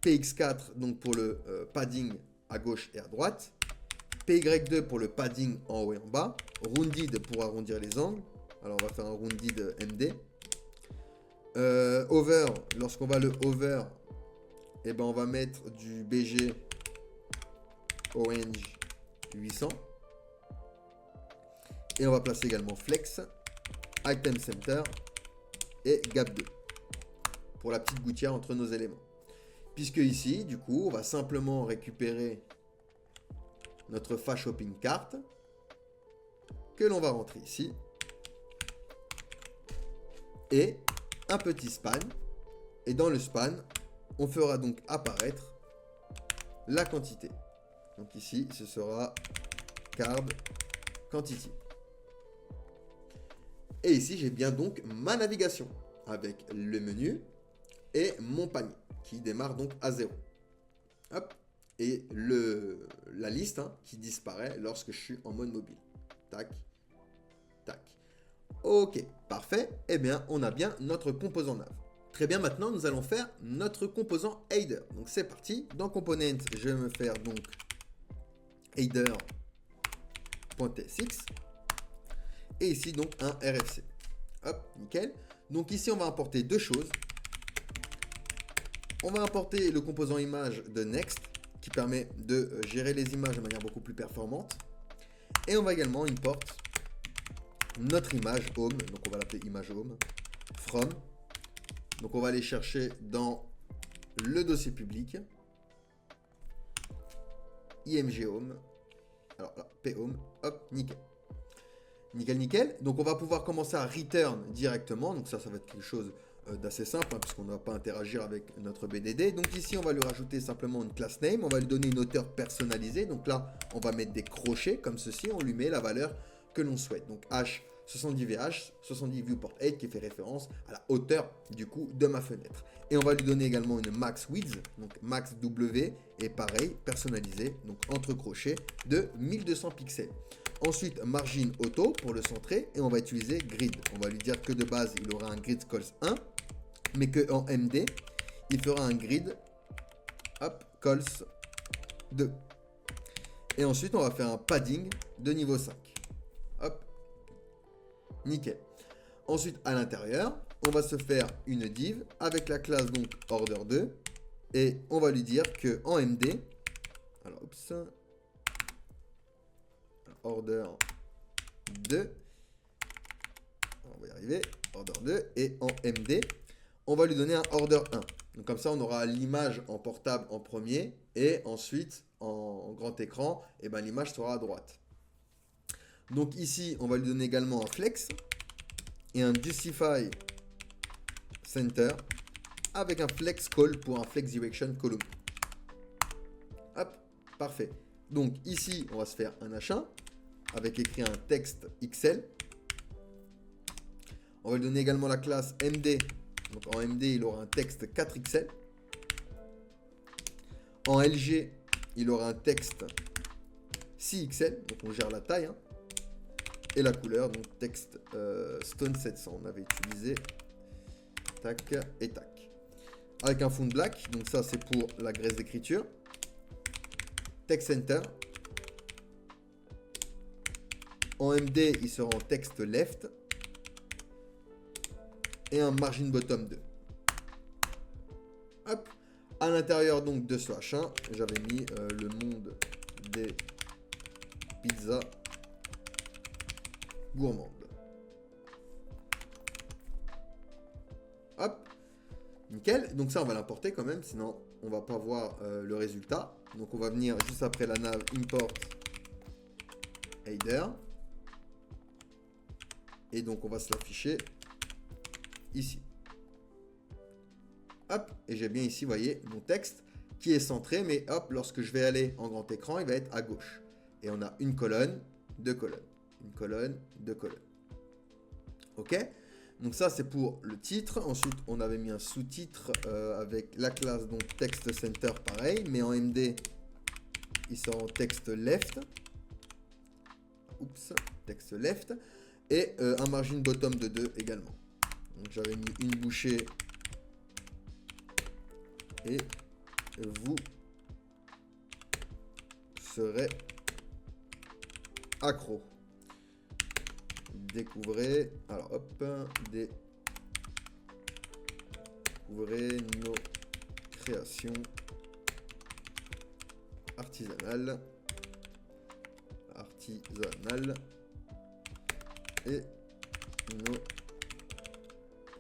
PX4 donc pour le padding à gauche et à droite. PY2 pour le padding en haut et en bas. Rounded pour arrondir les angles. Alors on va faire un rounded MD. Over, lorsqu'on va le over, et ben on va mettre du BG orange 800. Et on va placer également flex, item center et gap 2 pour la petite gouttière entre nos éléments. Puisque ici, du coup, on va simplement récupérer notre fast shopping cart que l'on va rentrer ici et un petit span. Et dans le span, on fera donc apparaître la quantité. Donc ici, ce sera card quantity. Et ici, j'ai bien donc ma navigation avec le menu et mon panier qui démarre donc à 0. Hop. Et la liste qui disparaît lorsque je suis en mode mobile. Tac, tac. Ok, parfait. Eh bien, on a bien notre composant nav. Très bien, maintenant, nous allons faire notre composant header. Donc, c'est parti. Dans Component, je vais me faire donc header.tsx. Et ici, donc, un RFC. Hop, nickel. Donc, ici, on va importer deux choses. On va importer le composant image de Next, qui permet de gérer les images de manière beaucoup plus performante. Et on va également import notre image home. Donc, on va l'appeler image home. From. Donc, on va aller chercher dans le dossier public. IMG home. Alors là, phome. Hop, nickel. Nickel, nickel. Donc, on va pouvoir commencer à return directement. Donc, ça va être quelque chose d'assez simple, puisqu'on ne va pas interagir avec notre BDD. Donc, ici, on va lui rajouter simplement une class name. On va lui donner une hauteur personnalisée. Donc là, on va mettre des crochets comme ceci. On lui met la valeur que l'on souhaite. Donc, H 70VH, 70 viewport 8, qui fait référence à la hauteur du coup de ma fenêtre. Et on va lui donner également une max width, donc max W, et pareil, personnalisé, donc entre crochets, de 1200 pixels. Ensuite, margin auto pour le centrer, et on va utiliser grid. On va lui dire que de base, il aura un grid calls 1, mais que en MD, il fera un grid hop, calls 2. Et ensuite, on va faire un padding de niveau 5. Hop. Nickel. Ensuite, à l'intérieur, on va se faire une div avec la classe donc order2 et on va lui dire que en MD, alors oups, order2, on va y arriver, order2 et en MD, on va lui donner un order1. Donc comme ça, on aura l'image en portable en premier et ensuite en grand écran, et ben l'image sera à droite. Donc ici, on va lui donner également un flex et un justify center avec un flex call pour un flex direction column. Hop, parfait. Donc ici, on va se faire un H1 avec écrit un texte XL. On va lui donner également la classe MD. Donc en MD, il aura un texte 4XL. En LG, il aura un texte 6XL. Donc on gère la taille. Et la couleur, donc texte Stone 700, on avait utilisé tac et tac. avec un fond black. Donc ça, c'est pour la graisse d'écriture. Text center. En MD, il sera en text left. Et un margin bottom 2. Hop. À l'intérieur donc de ce H1, j'avais mis le monde des pizzas gourmandes. Hop. Nickel. Donc ça, on va l'importer quand même, sinon on va pas voir le résultat. Donc on va venir juste après la nav import header. Et donc on va se l'afficher ici. Hop, et j'ai bien ici, vous voyez, mon texte qui est centré, mais hop, lorsque je vais aller en grand écran, il va être à gauche. Et on a une colonne, deux colonnes. Une colonne, deux colonnes. Ok? Donc ça, c'est pour le titre. Ensuite, on avait mis un sous-titre avec la classe, donc text center, pareil, mais en MD, il sort en text left. Oups, text left. Et un margin bottom de 2 également. Donc j'avais mis une bouchée. Et vous serez accro. Découvrez. Alors hop. Découvrez nos créations artisanales. Et nos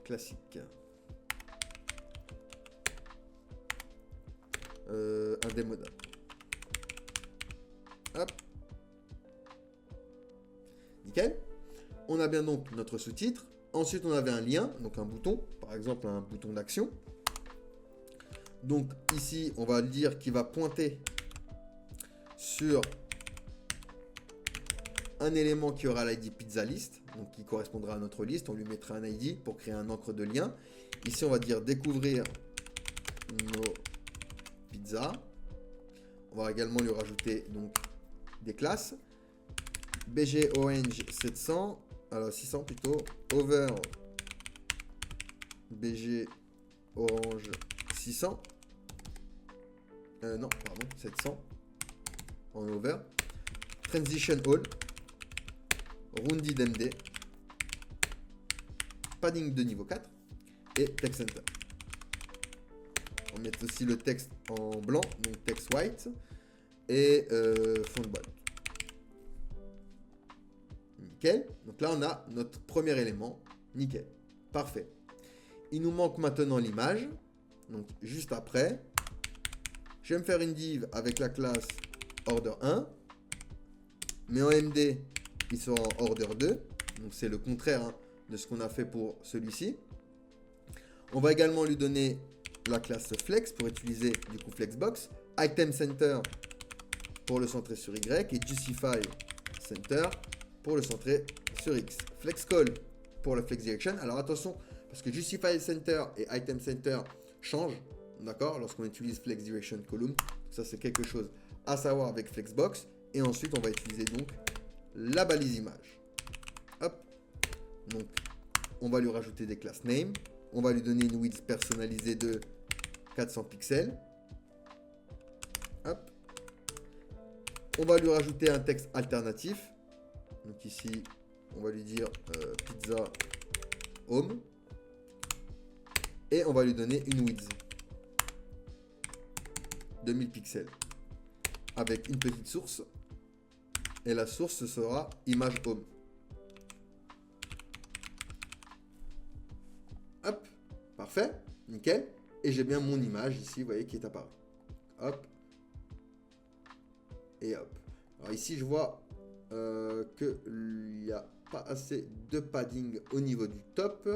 classiques. Indémodable. Hop. Nickel. On a bien donc notre sous-titre. Ensuite, on avait un lien, donc un bouton, par exemple un bouton d'action. Donc ici, on va dire qu'il va pointer sur un élément qui aura l'ID pizza list, donc qui correspondra à notre liste. On lui mettra un ID pour créer un encre de lien. Ici, on va dire découvrir nos pizzas. On va également lui rajouter donc des classes. BG Orange 700, alors 600 plutôt. Over BG Orange 600. Non, pardon, 700 en over. Transition All. Rounded MD. Padding de niveau 4. Et Text Center. On va mettre aussi le texte en blanc, donc text white. Et font bold. Nickel. Donc là, on a notre premier élément. Nickel. Parfait. Il nous manque maintenant l'image. Donc juste après, je vais me faire une div avec la classe order 1. Mais en MD, il sera en order 2. Donc c'est le contraire hein, de ce qu'on a fait pour celui-ci. On va également lui donner la classe flex pour utiliser du coup flexbox. Item center pour le centrer sur Y. Et justify center pour le centrer sur X. Flex call pour le flex direction. Alors attention, parce que justify center et item center changent, d'accord, lorsqu'on utilise flex direction column. Ça c'est quelque chose à savoir avec flexbox. Et ensuite on va utiliser donc la balise image. Hop. Donc on va lui rajouter des classes name. On va lui donner une width personnalisée de 400 pixels. Hop. On va lui rajouter un texte alternatif. Donc ici, on va lui dire pizza home. Et on va lui donner une width. 2000 pixels. Avec une petite source. Et la source sera image home. Hop. Parfait. Nickel. Et j'ai bien mon image ici, vous voyez, qui est apparue. Hop. Et hop. Alors ici, je vois qu'il n'y a pas assez de padding au niveau du top.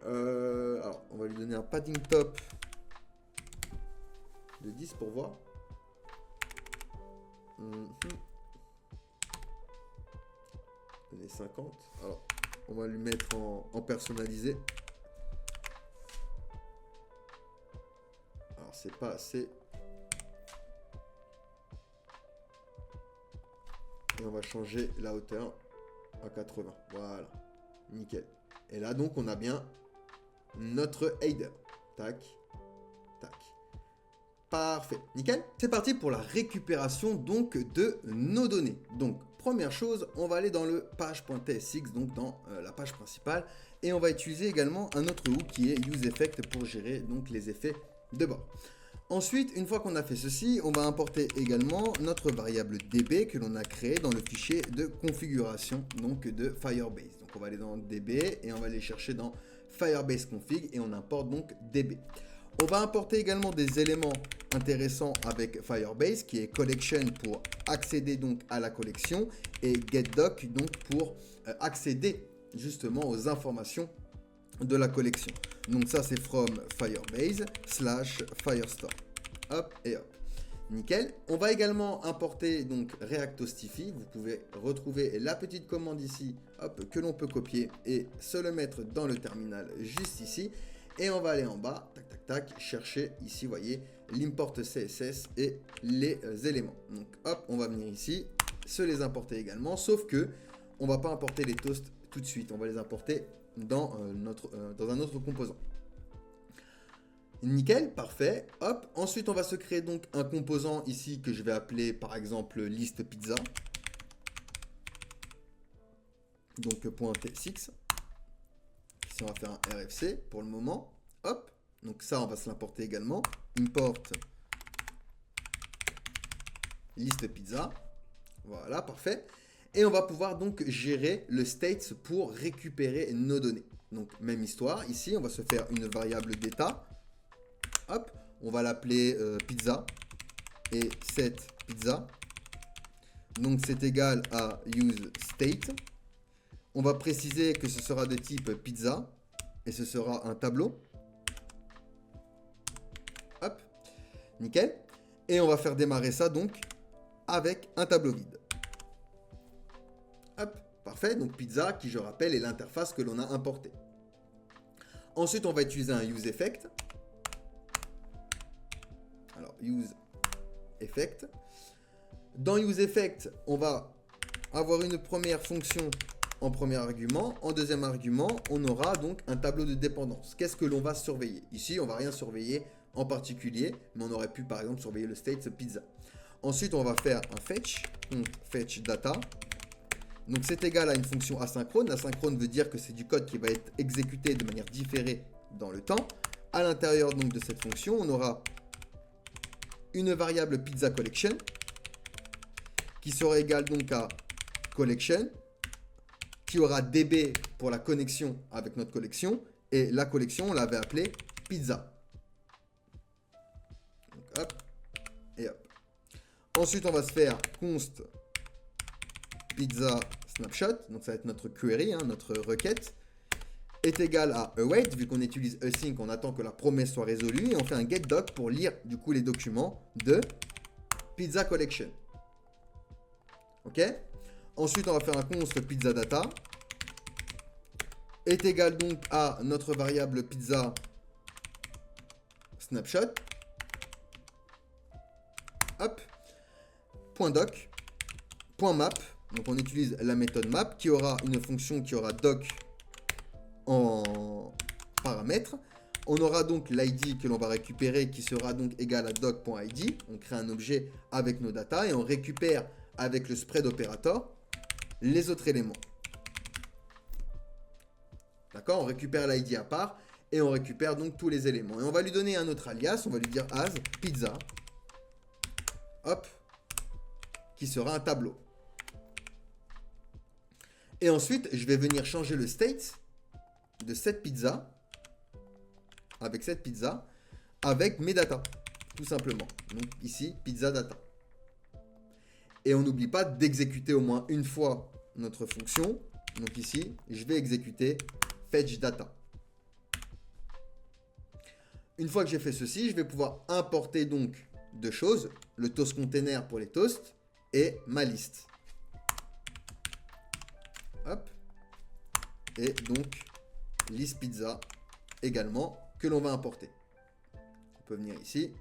Alors, on va lui donner un padding top de 10 pour voir. Donner 50. Alors, on va lui mettre en personnalisé. Alors, c'est pas assez. Et on va changer la hauteur à 80. Voilà. Nickel. Et là, donc, on a bien notre header. Tac. Parfait, nickel. C'est parti pour la récupération donc de nos données. Donc première chose, on va aller dans le page.tsx, donc dans la page principale, et on va utiliser également un autre hook qui est useEffect pour gérer donc les effets de bord. Ensuite, une fois qu'on a fait ceci, on va importer également notre variable db que l'on a créé dans le fichier de configuration donc de Firebase. Donc on va aller dans db et on va aller chercher dans Firebase config et on importe donc db. On va importer également des éléments intéressants avec Firebase qui est collection pour accéder donc à la collection et getDoc donc pour accéder justement aux informations de la collection. Donc ça c'est from Firebase / Firestore. Hop et hop. Nickel. On va également importer donc Reactostify. Vous pouvez retrouver la petite commande ici hop, que l'on peut copier et se le mettre dans le terminal juste ici. Et on va aller en bas, tac tac tac, chercher ici, vous voyez, l'import CSS et les éléments. Donc hop, on va venir ici, se les importer également, sauf que on va pas importer les toasts tout de suite, on va les importer dans un autre composant. Nickel, parfait, hop. Ensuite, on va se créer donc un composant ici que je vais appeler par exemple liste pizza. Donc .tsx. Ici, on va faire un RFC pour le moment. Hop. Donc ça, on va se l'importer également. Import liste pizza. Voilà, parfait. Et on va pouvoir donc gérer le state pour récupérer nos données. Donc même histoire. Ici, on va se faire une variable d'état. Hop. On va l'appeler pizza. Et set pizza. Donc c'est égal à useState. On va préciser que ce sera de type pizza et ce sera un tableau. Hop, nickel. Et on va faire démarrer ça donc avec un tableau vide. Hop, parfait. Donc pizza qui, je rappelle, est l'interface que l'on a importée. Ensuite, on va utiliser un useEffect. Alors, useEffect. Dans useEffect, on va avoir une première fonction en premier argument. En deuxième argument, on aura donc un tableau de dépendance. Qu'est-ce que l'on va surveiller? Ici, on ne va rien surveiller en particulier, mais on aurait pu par exemple surveiller le state pizza. Ensuite, on va faire un fetch, donc fetch data. Donc c'est égal à une fonction asynchrone. Asynchrone veut dire que c'est du code qui va être exécuté de manière différée dans le temps. À l'intérieur donc de cette fonction, on aura une variable pizza collection qui sera égale donc à collection, qui aura db pour la connexion avec notre collection, et la collection, on l'avait appelée pizza. Donc, hop, et hop. Ensuite, on va se faire const pizza snapshot, donc ça va être notre query, notre requête, est égal à await, vu qu'on utilise async, on attend que la promesse soit résolue, et on fait un getDoc pour lire du coup les documents de pizza collection. Ok? Ensuite, on va faire un const pizza data est égal donc à notre variable pizza snapshot. Hop. .doc. .map. Donc on utilise la méthode map qui aura une fonction qui aura doc en paramètre. On aura donc l'id que l'on va récupérer qui sera donc égal à doc.id. On crée un objet avec nos data et on récupère avec le spread operator les autres éléments. D'accord? On récupère l'id à part et on récupère donc tous les éléments. Et on va lui donner un autre alias, on va lui dire as pizza. Hop. Qui sera un tableau. Et ensuite, je vais venir changer le state de cette pizza avec cette pizza avec mes data, tout simplement. Donc ici, pizza data. Et on n'oublie pas d'exécuter au moins une fois notre fonction. Donc ici, je vais exécuter fetch data. Une fois que j'ai fait ceci, je vais pouvoir importer donc deux choses, le toast container pour les toasts et ma liste. Hop. Et donc liste pizza également que l'on va importer. On peut venir ici.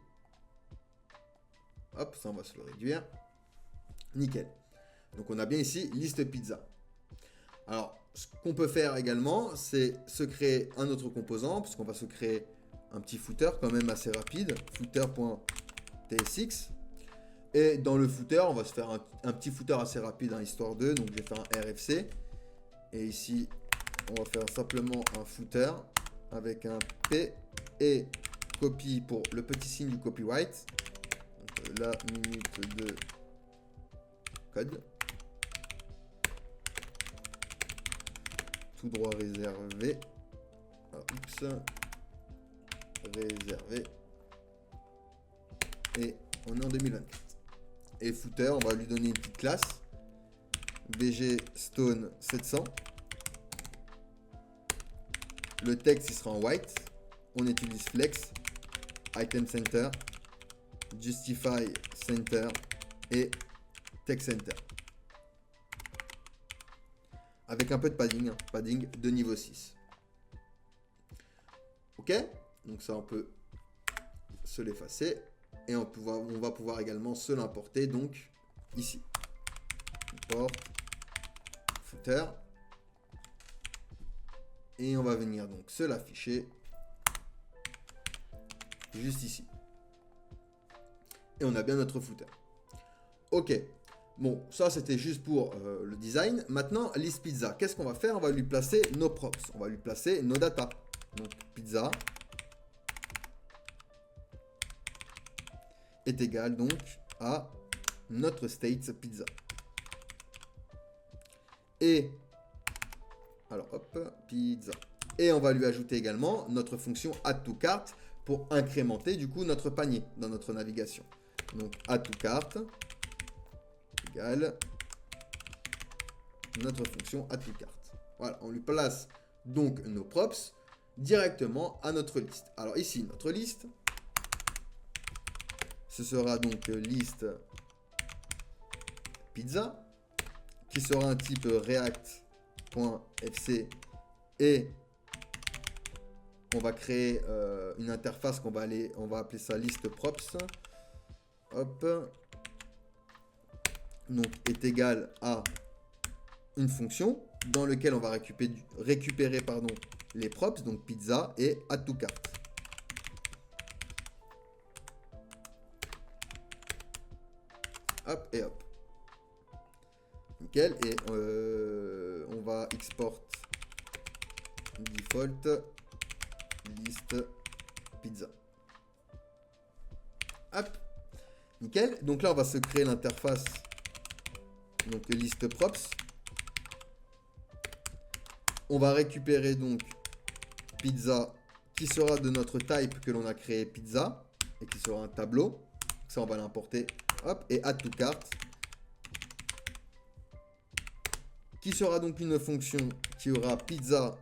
Hop, ça on va se le réduire. Nickel. Donc on a bien ici liste pizza. Alors ce qu'on peut faire également, c'est se créer un autre composant, puisqu'on va se créer un petit footer quand même assez rapide. Footer.pizza. TSX. Et dans le footer, on va se faire un petit footer assez rapide, hein, histoire de. Donc je vais faire un RFC. Et ici, on va faire simplement un footer avec un P et copy pour le petit signe du copyright. Donc, la minute de code. Tout droit réservé. Ah, oups. Réservé. Et on est en 2024. Et footer, on va lui donner une petite classe. BG Stone 700. Le texte, il sera en white. On utilise Flex, Item Center, Justify Center et Text Center. Avec un peu de padding, hein, padding de niveau 6. Ok, donc ça on peut se l'effacer. Et on va pouvoir également se l'importer donc ici. Import, footer. Et on va venir donc se l'afficher juste ici. Et on a bien notre footer. Ok. Bon, ça c'était juste pour le design. Maintenant, list pizza. Qu'est-ce qu'on va faire? On va lui placer nos props. On va lui placer nos data. Donc pizza est égal donc à notre state pizza. Et alors hop, pizza. Et on va lui ajouter également notre fonction add to cart pour incrémenter du coup notre panier dans notre navigation. Donc add to cart égale notre fonction add to cart. Voilà, on lui place donc nos props directement à notre liste. Alors ici, notre liste, ce sera donc liste pizza qui sera un type react.fc et on va créer une interface on va appeler ça liste props. Hop. Donc est égal à une fonction dans laquelle on va récupérer les props, donc pizza et add to cart. Hop et hop. Nickel. Et on va export default liste pizza. Hop. Nickel. Donc là, on va se créer l'interface. Donc liste props. On va récupérer donc pizza qui sera de notre type que l'on a créé pizza et qui sera un tableau. Ça, on va l'importer. Hop. Et add to cart. Qui sera donc une fonction qui aura pizza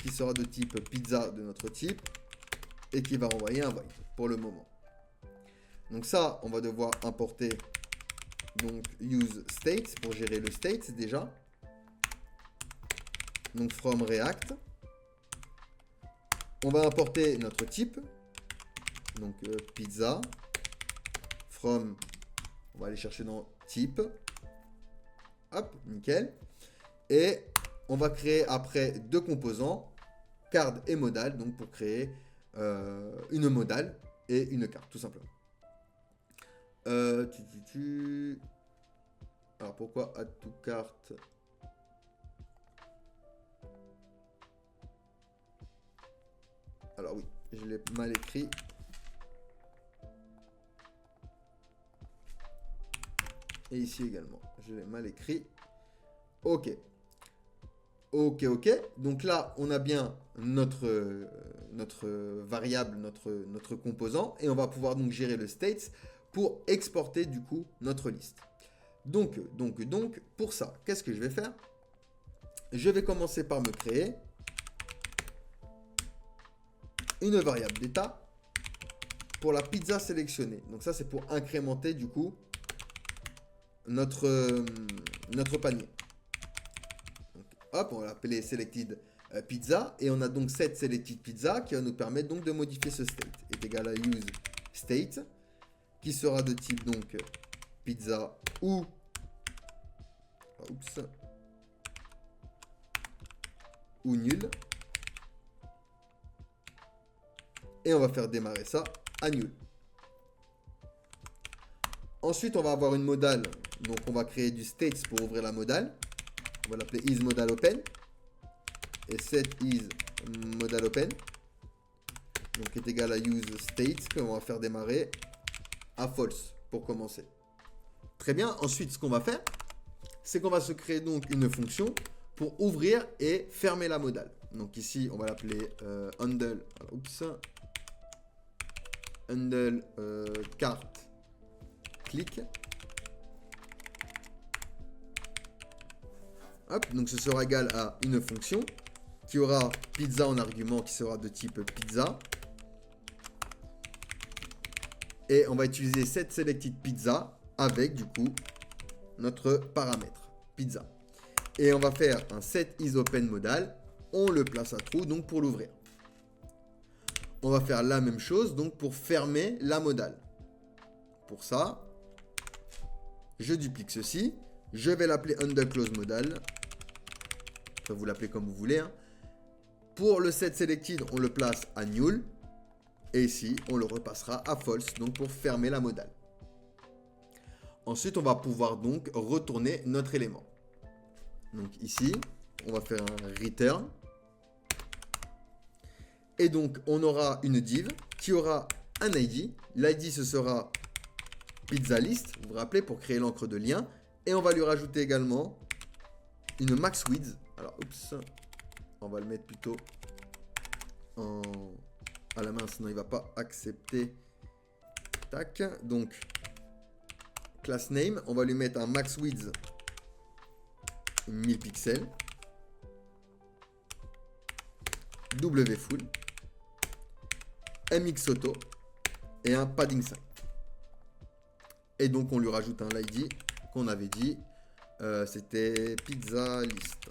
qui sera de type pizza de notre type et qui va renvoyer un void pour le moment. Donc ça, on va devoir importer donc use state pour gérer le state déjà. Donc from React. On va importer notre type. Donc pizza. From, on va aller chercher dans type. Hop, nickel. Et on va créer après deux composants, card et modal, donc pour créer une modale et une carte, tout simplement. Alors pourquoi add to cart? Alors oui, je l'ai mal écrit. Et ici également, je l'ai mal écrit. Ok. Ok. Donc là, on a bien notre variable, notre composant. Et on va pouvoir donc gérer le states pour exporter du coup notre liste. Donc pour ça, qu'est-ce que je vais faire? Je vais commencer par me créer une variable d'état pour la pizza sélectionnée. Donc ça, c'est pour incrémenter du coup notre panier. Donc, hop, on va l'appeler selected pizza et on a donc cette selected pizza qui va nous permettre donc de modifier ce state. Est égal à use state qui sera de type donc pizza ou nul. Et on va faire démarrer ça à nul. Ensuite, on va avoir une modale. Donc, on va créer du states pour ouvrir la modale. On va l'appeler isModalOpen. Et set isModalOpen. Donc, est égal à useState, qu'on va faire démarrer à false pour commencer. Très bien. Ensuite, ce qu'on va faire, c'est qu'on va se créer donc une fonction pour ouvrir et fermer la modale. Donc ici, on va l'appeler handle. Alors, oups. Handle carte click. Hop, donc ce sera égal à une fonction qui aura pizza en argument qui sera de type pizza. Et on va utiliser cette selected pizza avec du coup notre paramètre pizza. Et on va faire un set isOpenModal. On le place à true donc pour l'ouvrir. On va faire la même chose donc pour fermer la modale. Pour ça, je duplique ceci. Je vais l'appeler handleCloseModal. Enfin, vous l'appelez comme vous voulez. Hein. Pour le set selected, on le place à null. Et ici, on le repassera à false donc pour fermer la modale. Ensuite, on va pouvoir donc retourner notre élément. Donc ici, on va faire un return. Et donc, on aura une div qui aura un ID. L'ID, ce sera PizzaList, vous vous rappelez, pour créer l'encre de lien. Et on va lui rajouter également une maxWidth. Alors, oups, on va le mettre plutôt à la main, sinon il ne va pas accepter. Tac, donc, class name, on va lui mettre un maxWidth 1000 pixels. wfull. mxauto et un padding 5. Et donc on lui rajoute un ID qu'on avait dit, c'était pizza list.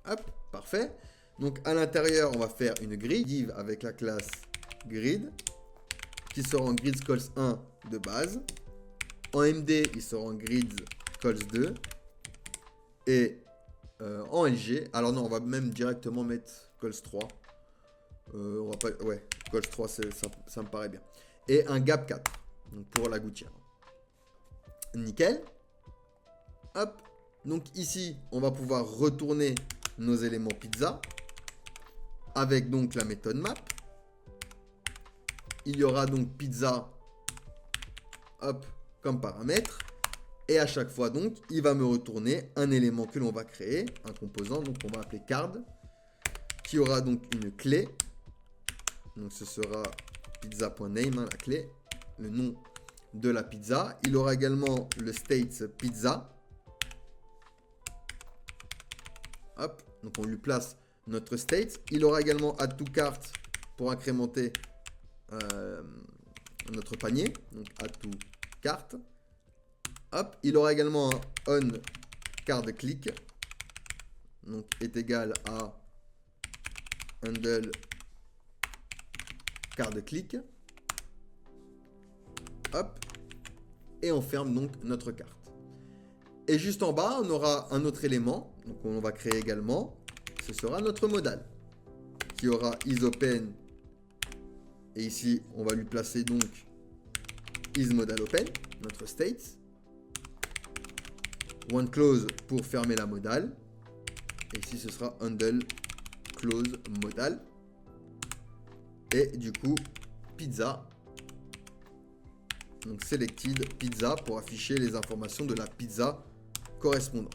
Hop, parfait. Donc à l'intérieur, on va faire une grille div avec la classe grid qui sera en gridscalls1 de base. En MD, il sera en gridscalls2 et en LG. Alors non, on va même directement mettre calls3. On va pas, ouais, calls3, ça me paraît bien. Et un gap 4 donc pour la gouttière. Nickel. Hop. Donc ici, on va pouvoir retourner nos éléments pizza avec donc la méthode map. Il y aura donc pizza, hop, comme paramètre. Et à chaque fois, donc, il va me retourner un élément que l'on va créer, un composant, donc on va appeler card, qui aura donc une clé. Donc ce sera pizza.name, hein, la clé, le nom de la pizza. Il aura également le state pizza. Hop, donc on lui place notre state. Il aura également add to cart pour incrémenter notre panier. Donc add to cart. Hop, il aura également un on card click. Donc est égal à handle card click. Hop. Et on ferme donc notre carte. Et juste en bas, on aura un autre élément. Donc on va créer également. Ce sera notre modal. Qui aura isOpen. Et ici, on va lui placer donc isModalOpen, notre state. OneClose pour fermer la modale. Et ici, ce sera handleCloseModal. Et du coup, pizza. Donc selected pizza pour afficher les informations de la pizza correspondante.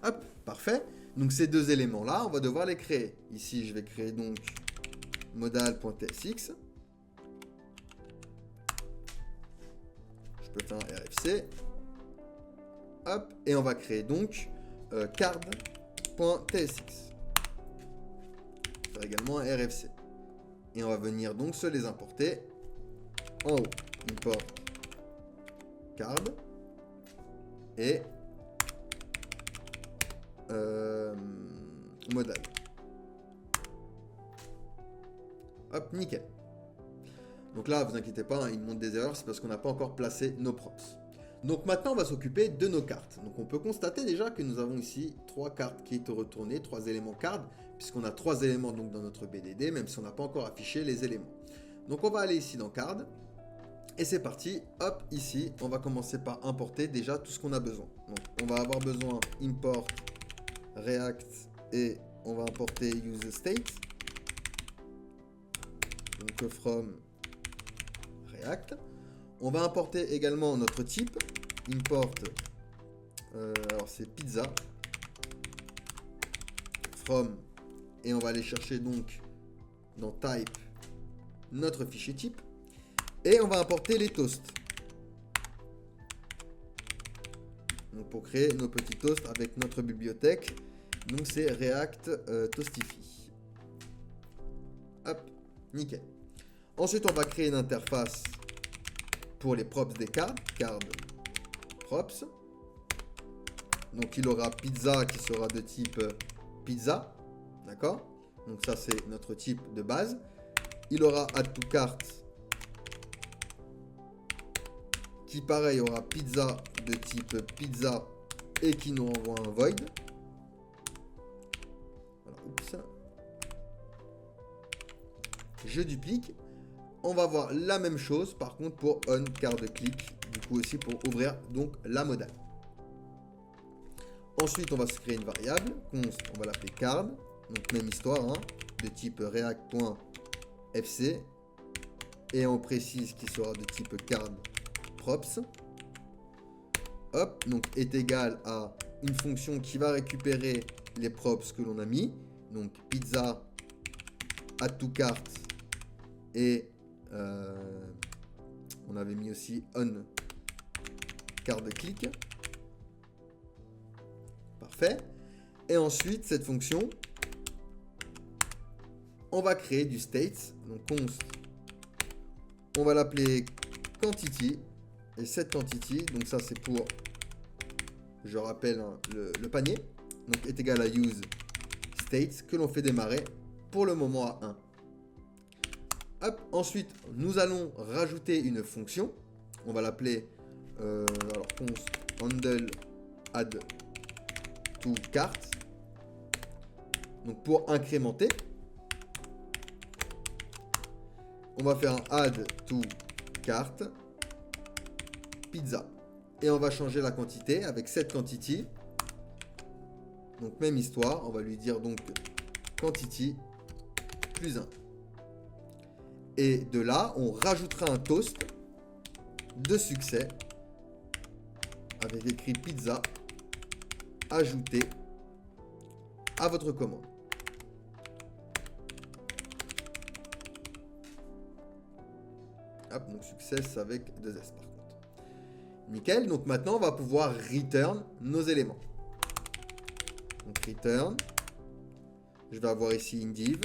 Hop, parfait. Donc ces deux éléments-là, on va devoir les créer. Ici, je vais créer donc modal.tsx. Je peux faire un RFC. Hop, et on va créer donc card.tsx. Faire également un RFC. Et on va venir donc se les importer. En haut, import card et modal. Hop, nickel. Donc là, vous inquiétez pas, hein, il montre des erreurs, c'est parce qu'on n'a pas encore placé nos props. Donc maintenant, on va s'occuper de nos cartes. Donc on peut constater déjà que nous avons ici 3 cartes qui sont retournées, 3 éléments card, puisqu'on a 3 éléments donc dans notre BDD, même si on n'a pas encore affiché les éléments. Donc on va aller ici dans card. Et c'est parti, hop, ici, on va commencer par importer déjà tout ce qu'on a besoin. Donc, on va avoir besoin import React et on va importer useState. Donc, from React. On va importer également notre type, import, alors c'est pizza, from, et on va aller chercher donc dans type notre fichier type. Et on va importer les toasts. Donc pour créer nos petits toasts avec notre bibliothèque. Donc c'est React Toastify. Hop, nickel. Ensuite on va créer une interface pour les props des cards. Card props. Donc il aura pizza qui sera de type pizza. D'accord? Donc ça c'est notre type de base. Il aura add to cart qui pareil aura pizza de type pizza et qui nous renvoie un void. Voilà, oups. Je duplique. On va voir la même chose par contre pour on card click, du coup aussi pour ouvrir donc la modale. Ensuite on va se créer une variable, const, on va l'appeler card, donc même histoire, hein, de type react.fc et on précise qu'il sera de type card props. Hop, donc est égal à une fonction qui va récupérer les props que l'on a mis, donc pizza, add to cart et on avait mis aussi on card click. Parfait. Et ensuite cette fonction, on va créer du state, donc const, on va l'appeler quantity. Et cette quantity, donc ça c'est pour, je rappelle, hein, le panier, donc est égal à use state que l'on fait démarrer pour le moment à 1. Hop, ensuite nous allons rajouter une fonction, on va l'appeler alors const handle add to cart, donc pour incrémenter, on va faire un add to cart pizza et on va changer la quantité avec cette quantity, donc même histoire, on va lui dire donc quantity plus 1 et de là on rajoutera un toast de succès avec écrit pizza ajouté à votre commande. Hop, donc success avec 2 S par contre. Nickel, donc maintenant on va pouvoir return nos éléments. Donc return, je vais avoir ici une div.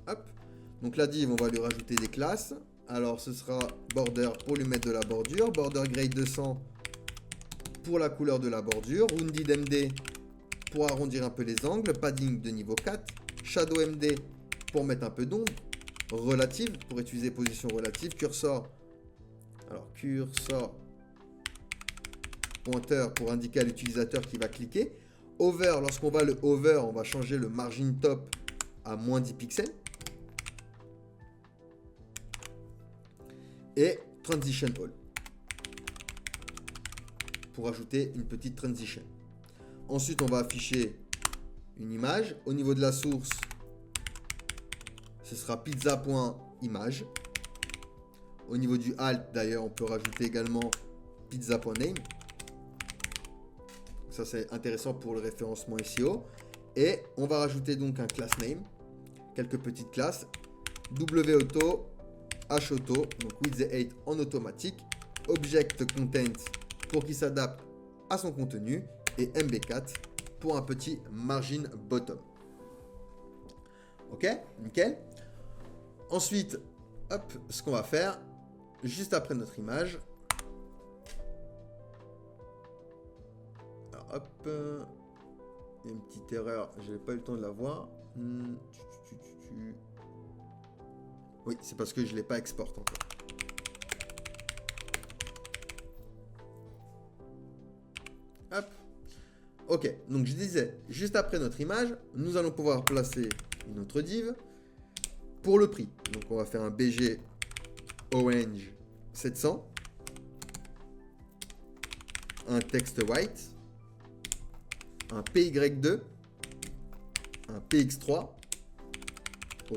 Hop, donc la div on va lui rajouter des classes. Alors ce sera border pour lui mettre de la bordure, border grade 200 pour la couleur de la bordure, rounded MD pour arrondir un peu les angles, padding de niveau 4, shadow MD pour mettre un peu d'ombre, relative pour utiliser position relative, cursor, alors cursor pointeur pour indiquer à l'utilisateur qui va cliquer, hover, lorsqu'on va le hover, on va changer le margin top à moins 10 pixels, et transition all pour ajouter une petite transition. Ensuite on va afficher une image, au niveau de la source ce sera pizza.image. Au niveau du alt, d'ailleurs, on peut rajouter également pizza.name. Ça, c'est intéressant pour le référencement SEO. Et on va rajouter donc un class name, quelques petites classes, wauto, hauto, donc with the 8 en automatique, object content pour qu'il s'adapte à son contenu et mb4 pour un petit margin bottom. Ok, nickel. Ensuite, hop, ce qu'on va faire, juste après notre image. Alors, hop, il y a une petite erreur, je n'ai pas eu le temps de la voir. Oui, c'est parce que je ne l'ai pas export encore. Hop. Ok, donc je disais, juste après notre image, nous allons pouvoir placer une autre div pour le prix. Donc on va faire un BG Orange 700. Un text white. Un PY2. Un PX3.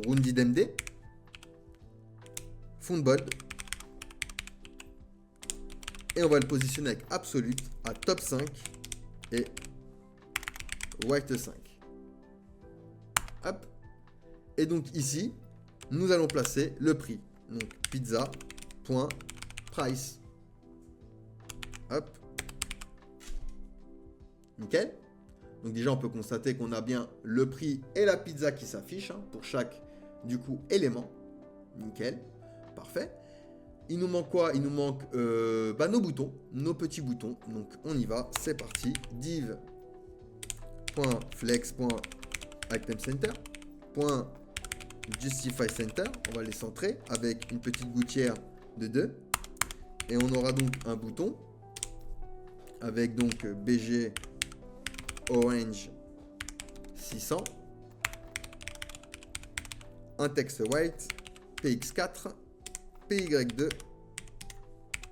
Rounded MD. Font bold. Et on va le positionner avec Absolute à top 5 et white 5. Hop. Et donc ici, nous allons placer le prix. Donc pizza.price. Hop. Nickel. Donc déjà, on peut constater qu'on a bien le prix et la pizza qui s'affichent pour chaque, du coup, élément. Nickel. Parfait. Il nous manque quoi? Il nous manque nos boutons, nos petits boutons. Donc on y va, c'est parti. Div.flex.itemCenter. .justifyCenter. On va les centrer avec une petite gouttière de 2. Et on aura donc un bouton avec donc BG Orange 600. Un texte white PX4. PY2,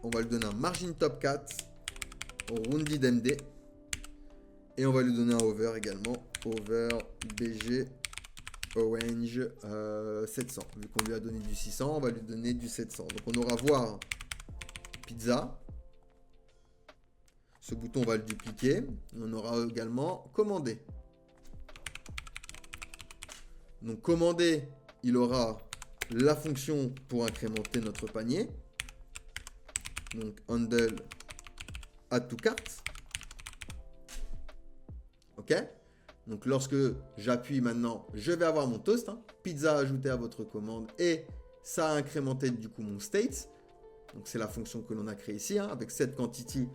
on va lui donner un margin top 4, rounded MD, et on va lui donner un over également, over BG Orange 700. Vu qu'on lui a donné du 600, on va lui donner du 700. Donc on aura voir pizza. Ce bouton, on va le dupliquer. On aura également commander. Donc commander, il aura la fonction pour incrémenter notre panier. Donc handle add to cart. Ok. Donc lorsque j'appuie maintenant, je vais avoir mon toast. Pizza ajouté à votre commande et ça a incrémenté du coup mon state. Donc c'est la fonction que l'on a créée ici avec cette quantity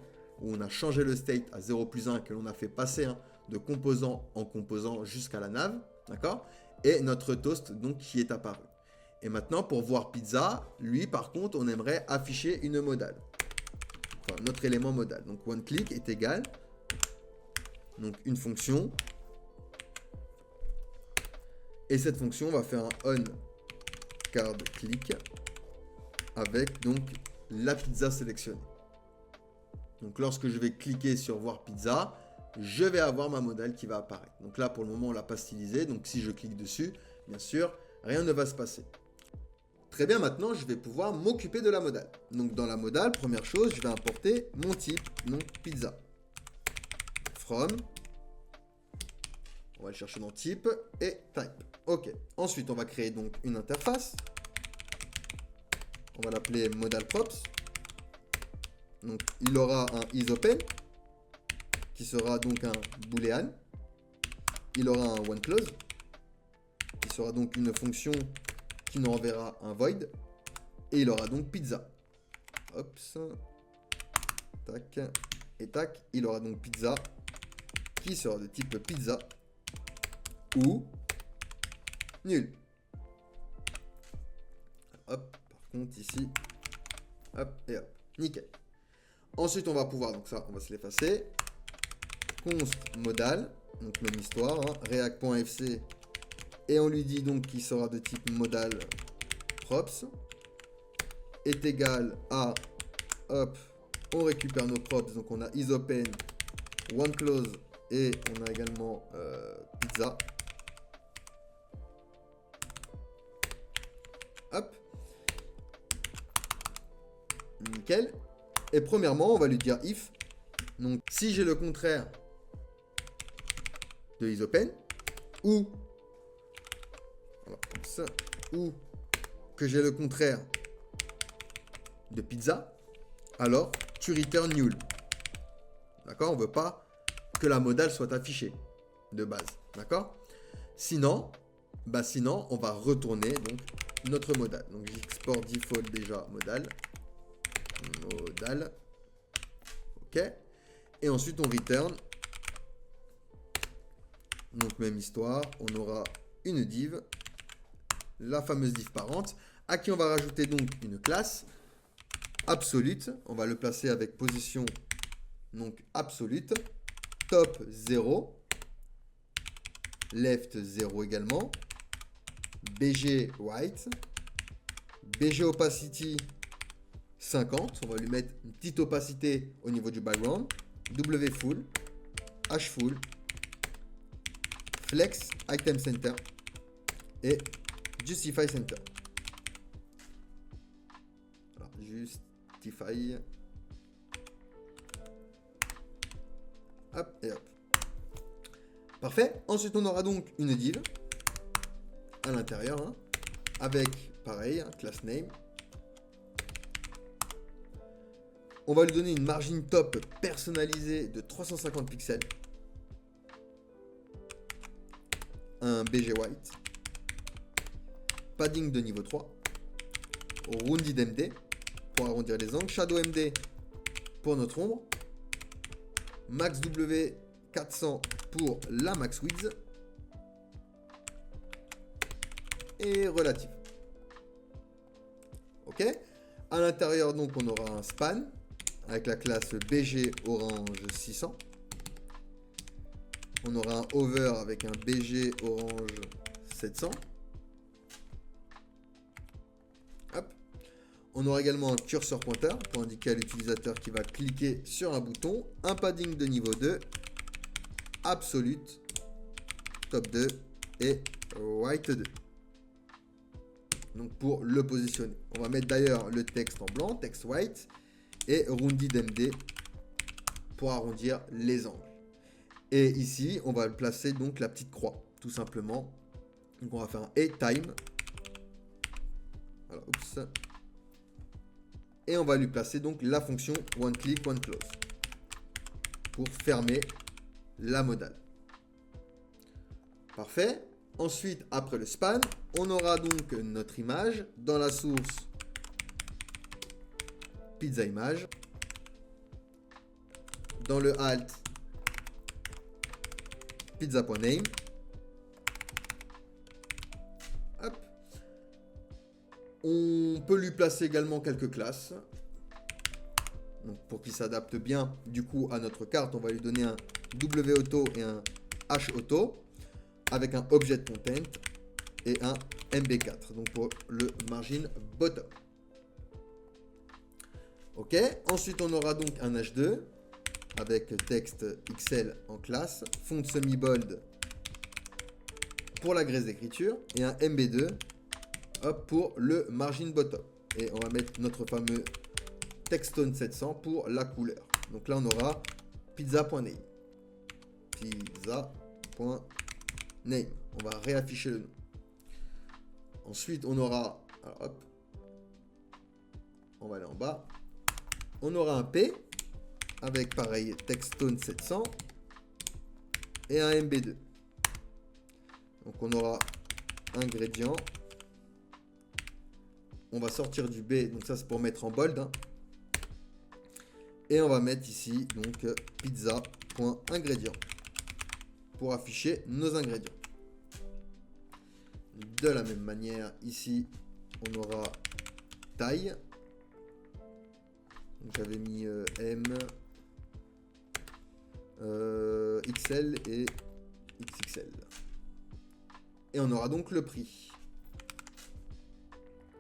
où on a changé le state à 0 plus 1 que l'on a fait passer de composant en composant jusqu'à la nav. D'accord. Et notre toast donc qui est apparu. Et maintenant, pour voir pizza, lui, par contre, on aimerait afficher une modale. Enfin, notre élément modal. Donc, onClick est égal. Donc, une fonction. Et cette fonction va faire un onCardClick avec donc la pizza sélectionnée. Donc, lorsque je vais cliquer sur voir pizza, je vais avoir ma modale qui va apparaître. Donc là, pour le moment, on ne l'a pas stylisé. Donc, si je clique dessus, bien sûr, rien ne va se passer. Très bien, maintenant, je vais pouvoir m'occuper de la modale. Donc, dans la modale, première chose, je vais importer mon type, donc pizza. From. On va le chercher dans type et type. OK. Ensuite, on va créer donc une interface. On va l'appeler modal props. Donc, il aura un isOpen qui sera donc un boolean. Il aura un onClose qui sera donc une fonction qui nous enverra un void et il aura donc pizza. Hop, tac et tac. Il aura donc pizza qui sera de type pizza ou nul. Hop, par contre ici, hop et hop, nickel. Ensuite on va pouvoir, donc ça on va se l'effacer. Const modal, donc même histoire, react.fc. Et on lui dit donc qu'il sera de type modal props est égal à, hop, on récupère nos props, donc on a isOpen, onClose et on a également pizza. Hop. Nickel. Et premièrement, on va lui dire if. Donc si j'ai le contraire de isOpen ou ou que j'ai le contraire de pizza, alors tu return nul. D'accord? On ne veut pas que la modale soit affichée de base. D'accord? Sinon, on va retourner donc notre modale. Donc j'exporte default déjà modale. Modale. OK. Et ensuite on return. Donc même histoire, on aura une div, la fameuse div parente, à qui on va rajouter donc une classe absolute. On va le placer avec position donc absolute, top 0, left 0 également, BG white, BG opacity 50, on va lui mettre une petite opacité au niveau du background, W full, H full, flex item center et justify center. Alors, justify. Hop et hop. Parfait. Ensuite, on aura donc une div à l'intérieur, hein, avec pareil, hein, class name. On va lui donner une margin top personnalisée de 350 pixels. Un BG white. Padding de niveau 3. Rounded MD pour arrondir les angles. Shadow MD pour notre ombre. Max W 400 pour la max width. Et relative. Ok. À l'intérieur, donc, on aura un span avec la classe BG orange 600. On aura un hover avec un BG orange 700. Hop. On aura également un curseur pointeur pour indiquer à l'utilisateur qui va cliquer sur un bouton. Un padding de niveau 2. Absolute. Top 2 et white 2. Donc pour le positionner. On va mettre d'ailleurs le texte en blanc, texte white, et rounded MD pour arrondir les angles. Et ici, on va placer donc la petite croix, tout simplement. Donc on va faire un et time. Voilà, oups. Et on va lui placer donc la fonction one click, one close pour fermer la modale. Parfait. Ensuite, après le span, on aura donc notre image dans la source pizza image. Dans le alt, pizza.name. Hop. On peut lui placer également quelques classes. Donc pour qu'il s'adapte bien du coup à notre carte, on va lui donner un W-auto et un H-auto avec un objet content et un MB4. Donc pour le margin bottom. Ok. Ensuite, on aura donc un H2 avec texte XL en classe, font semi-bold pour la graisse d'écriture et un MB2 hop, pour le margin bottom. Et on va mettre notre fameux textone 700 pour la couleur. Donc là, on aura pizza.name. Pizza.name. On va réafficher le nom. Ensuite, on aura... Alors, hop. On va aller en bas. On aura un P avec pareil textone 700 et un MB2. Donc on aura ingrédients. On va sortir du B, donc ça c'est pour mettre en bold. Hein. Et on va mettre ici donc pizza.ingrédients pour afficher nos ingrédients. De la même manière, ici on aura taille. J'avais mis M, XL et XXL. Et on aura donc le prix.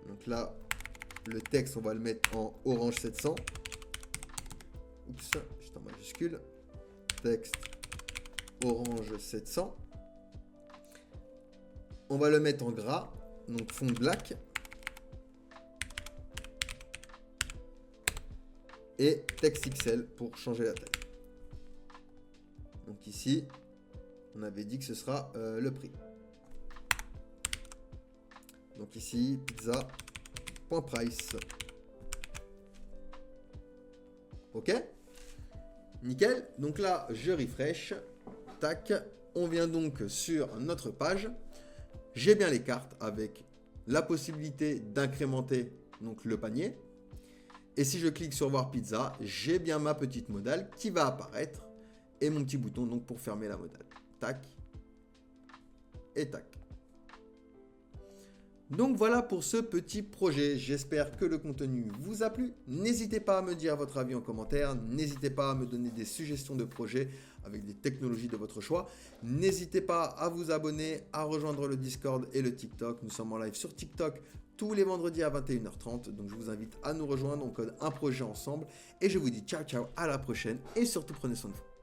Donc là, le texte, on va le mettre en orange 700. Oups, juste en majuscule. Texte orange 700. On va le mettre en gras, donc fond black. Et texte XL pour changer la taille. Donc ici, on avait dit que ce sera le prix. Donc ici, pizza.price. Ok? Nickel. Donc là, je refresh. Tac. On vient donc sur notre page. J'ai bien les cartes avec la possibilité d'incrémenter donc le panier. Et si je clique sur voir pizza, j'ai bien ma petite modale qui va apparaître et mon petit bouton donc pour fermer la modale. Tac et tac. Donc voilà pour ce petit projet, j'espère que le contenu vous a plu. N'hésitez pas à me dire votre avis en commentaire, n'hésitez pas à me donner des suggestions de projets avec des technologies de votre choix. N'hésitez pas à vous abonner, à rejoindre le Discord et le TikTok. Nous sommes en live sur TikTok tous les vendredis à 21h30, donc je vous invite à nous rejoindre, on code un projet ensemble et je vous dis ciao ciao, à la prochaine et surtout prenez soin de vous.